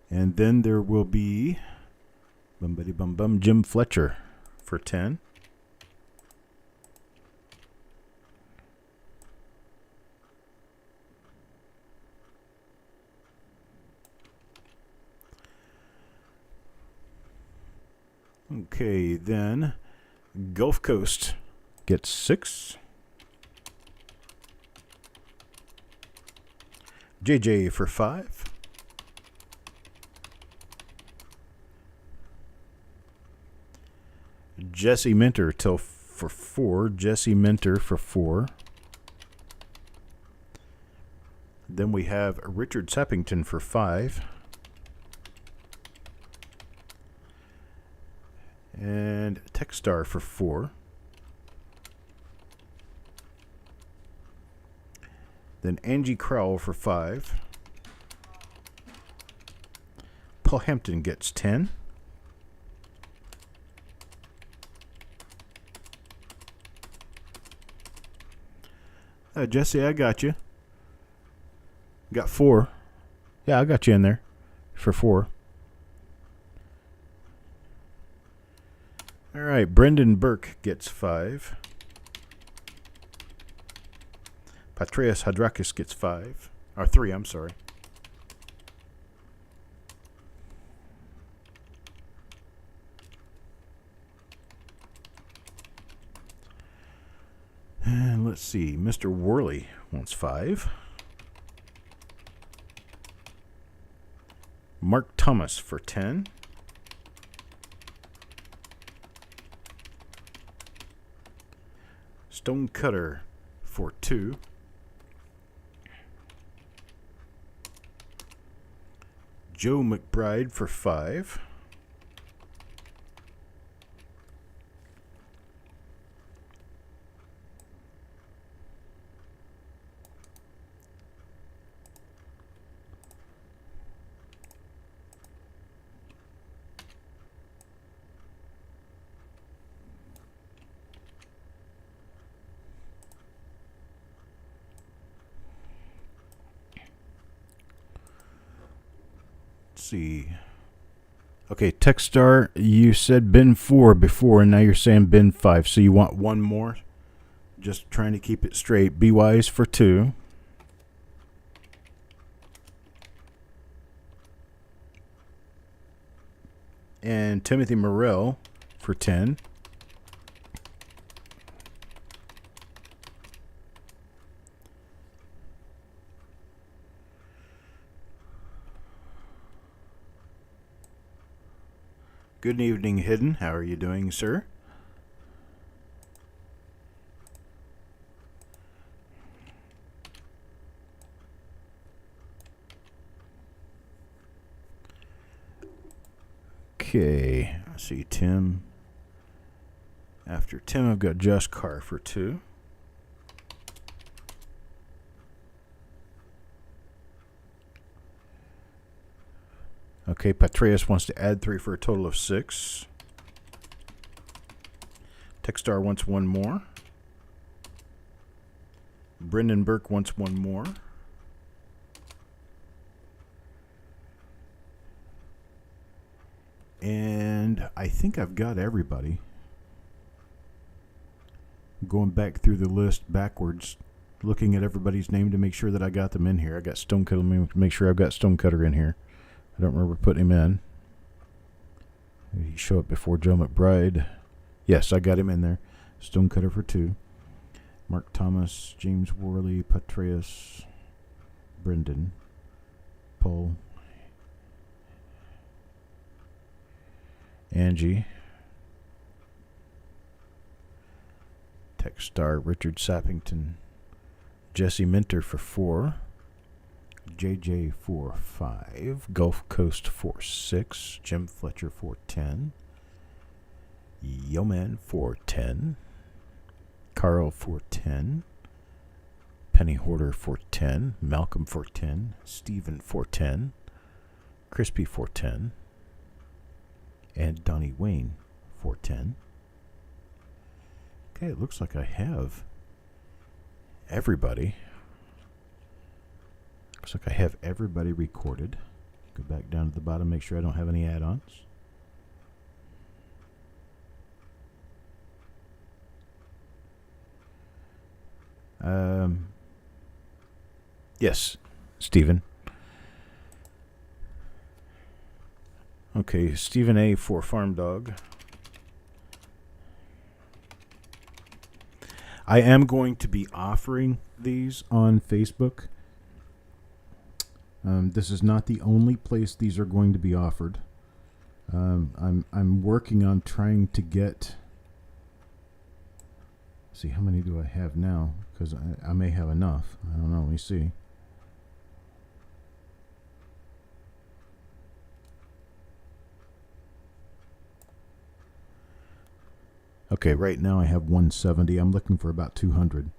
And then there will be Jim Fletcher for 10. Okay, then Gulf Coast gets 6. JJ for 5. Jesse Minter for 4. Jesse Minter for 4. Then we have Richard Sappington for 5. And Techstar for 4. Then Angie Crowell for 5. Paul Hampton gets 10. Jesse, I got you. Got 4. Yeah, I got you in there for 4. right, Brendan Burke gets 5. Patreus Hadrakis gets 5. Or 3, I'm sorry. And let's see, Mr. Worley wants 5. Mark Thomas for 10. Stonecutter for 2. Joe McBride for 5. See. Okay, Techstar, you said bin 4 before, and now you're saying bin 5. So you want one more? Just trying to keep it straight. Be Wise for 2. And Timothy Morrell for 10. Good evening, Hidden. How are you doing, sir? Okay, I see Tim. After Tim, I've got Josh Carr for 2. Okay, Patreus wants to add 3 for a total of 6. Techstar wants 1 more. Brendan Burke wants 1 more. And I think I've got everybody. Going back through the list backwards, looking at everybody's name to make sure that I got them in here. I got Stonecutter. Let me make sure I've got Stonecutter in here. I don't remember putting him in. Did he show up before Joe McBride? Yes, I got him in there. Stonecutter for 2. Mark Thomas, James Worley, Patreus, Brendan, Paul, Angie, Techstar, Richard Sappington, Jesse Minter for 4. JJ for 5, Gulf Coast for 6, Jim Fletcher for 10, Yeoman for 10, Carl for 10, Penny Hoarder for 10, Malcolm for 10, Stephen for 10, Crispy for 10, and Donnie Wayne for 10. Okay, it looks like I have everybody. Looks like I have everybody recorded. Go back down to the bottom, make sure I don't have any add-ons. Yes, Stephen. Okay, Stephen A. for Farm Dog. I am going to be offering these on Facebook. This is not the only place these are going to be offered. I'm working on trying to get. See, how many do I have now? Because I may have enough. I don't know. Let me see. Okay, right now I have 170. I'm looking for about 200.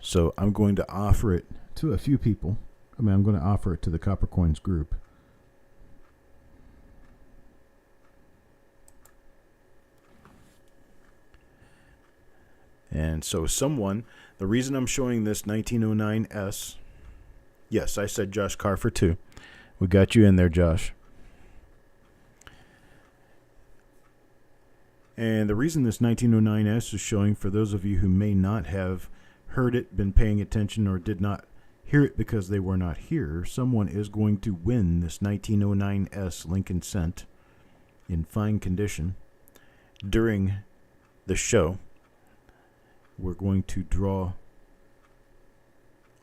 So I'm going to offer it to a few people. I mean, I'm going to offer it to the Coppercoins group. And so someone, the reason I'm showing this 1909S, yes, I said Josh Carr for 2. We got you in there, Josh. And the reason this 1909S is showing, for those of you who may not have heard it, been paying attention, or did not hear it because they were not here, someone is going to win this 1909S Lincoln Cent in fine condition during the show. We're going to draw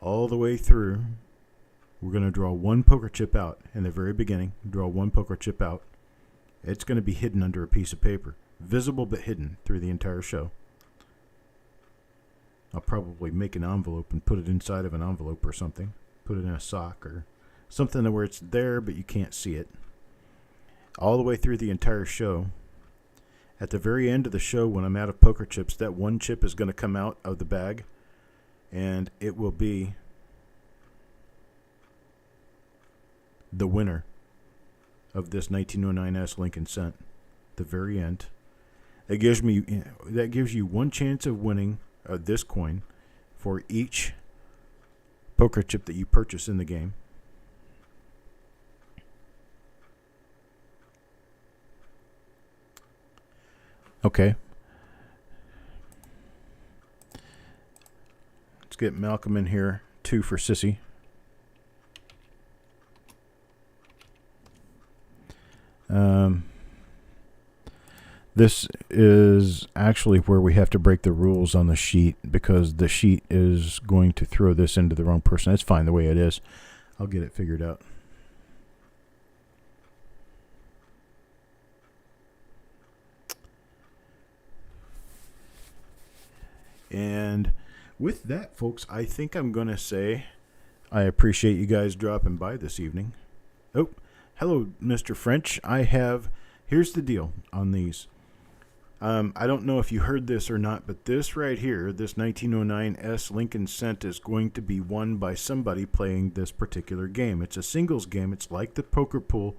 all the way through. We're going to draw one poker chip out in the very beginning. Draw one poker chip out. It's going to be hidden under a piece of paper. Visible but hidden through the entire show. I'll probably make an envelope and put it inside of an envelope or something. Put it in a sock or something where it's there but you can't see it. All the way through the entire show. At the very end of the show, when I'm out of poker chips, that one chip is going to come out of the bag, and it will be the winner of this 1909S Lincoln Cent. The very end. That gives you one chance of winning this coin for each poker chip that you purchase in the game. Okay. Let's get Malcolm in here. 2 for Sissy. This is actually where we have to break the rules on the sheet, because the sheet is going to throw this into the wrong person. It's fine the way it is. I'll get it figured out. And with that, folks, I think I'm going to say I appreciate you guys dropping by this evening. Oh, hello, Mr. French. Here's the deal on these. I don't know if you heard this or not, but this right here, this 1909S Lincoln Cent, is going to be won by somebody playing this particular game. It's a singles game. It's like the poker pool,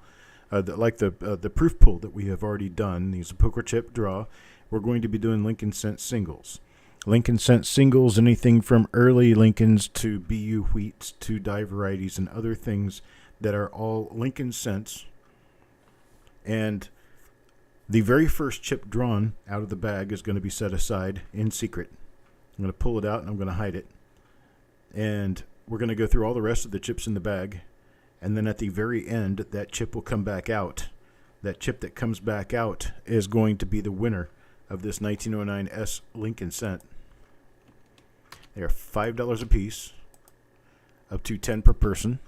the proof pool that we have already done. These poker chip draw. We're going to be doing Lincoln Cent singles. Lincoln Cent singles, anything from early Lincolns to BU wheats to die varieties and other things that are all Lincoln Cents. And the very first chip drawn out of the bag is going to be set aside in secret. I'm going to pull it out and I'm going to hide it. And we're going to go through all the rest of the chips in the bag. And then at the very end, that chip will come back out. That chip that comes back out is going to be the winner of this 1909S Lincoln Cent. They are $5 a piece, up to 10 per person.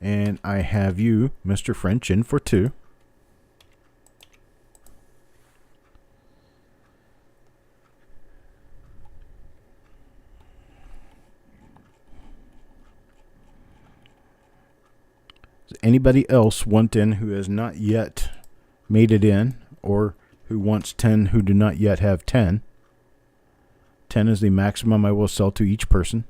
And I have you, Mr. French, in for 2. Does anybody else want in who has not yet made it in, or who wants 10 who do not yet have 10? 10 is the maximum I will sell to each person.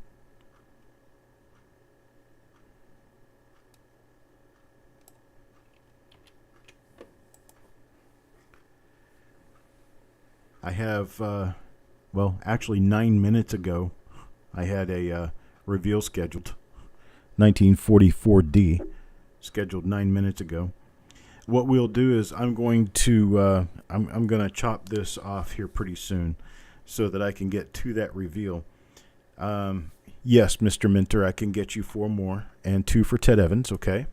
I have, actually 9 minutes ago, I had a reveal scheduled. 1944D, scheduled 9 minutes ago. What we'll do is I'm going to chop this off here pretty soon so that I can get to that reveal. Yes, Mr. Minter, I can get you 4 more and 2 for Ted Evans, okay?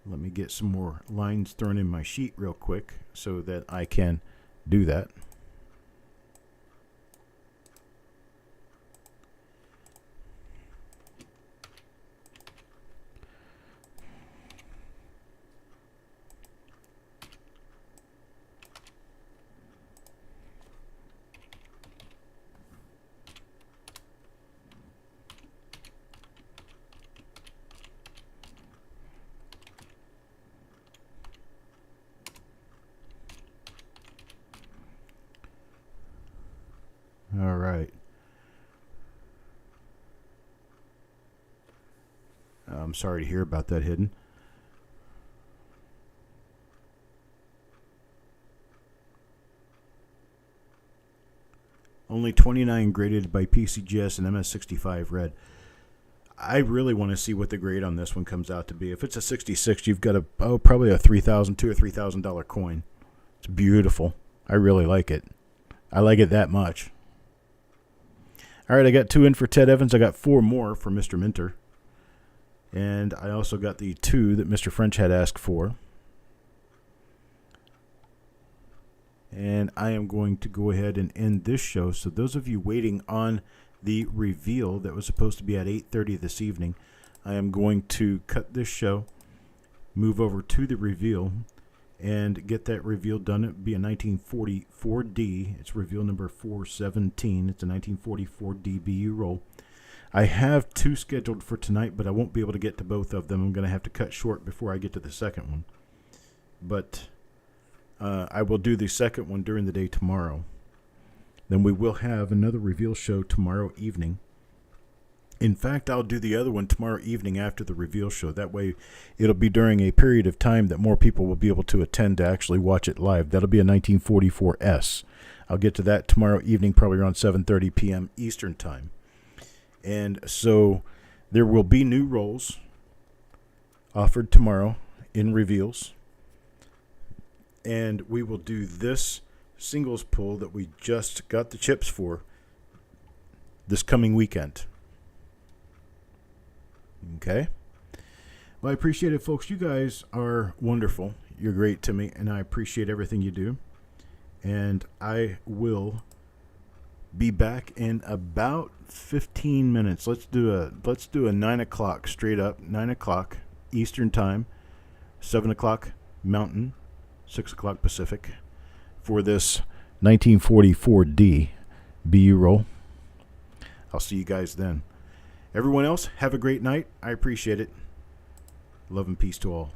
Let me get some more lines thrown in my sheet real quick so that I can do that. All right. I'm sorry to hear about that, Hidden. Only 29 graded by PCGS and MS65 red. I really want to see what the grade on this one comes out to be. If it's a 66, you've got probably a $2,000 or $3,000 coin. It's beautiful. I really like it. I like it that much. All right, I got 2 in for Ted Evans. I got 4 more for Mr. Minter. And I also got the 2 that Mr. French had asked for. And I am going to go ahead and end this show. So those of you waiting on the reveal that was supposed to be at 8:30 this evening, I am going to cut this show, move over to the reveal, and get that reveal done. It would be a 1944D. It's reveal number 417. It's a 1944D BU roll. I have 2 scheduled for tonight, but I won't be able to get to both of them. I'm going to have to cut short before I get to the second one. But I will do the second one during the day tomorrow. Then we will have another reveal show tomorrow evening. In fact, I'll do the other one tomorrow evening after the reveal show. That way, it'll be during a period of time that more people will be able to attend to actually watch it live. That'll be a 1944S. I'll get to that tomorrow evening, probably around 7:30 p.m. Eastern Time. And so there will be new rolls offered tomorrow in reveals. And we will do this singles pull that we just got the chips for this coming weekend. Okay? Well, I appreciate it, folks. You guys are wonderful. You're great to me, and I appreciate everything you do. And I will be back in about 15 minutes. Let's do a 9 o'clock straight up, 9 o'clock Eastern Time, 7 o'clock Mountain, 6 o'clock Pacific for this 1944D BU roll. I'll see you guys then. Everyone else, have a great night. I appreciate it. Love and peace to all.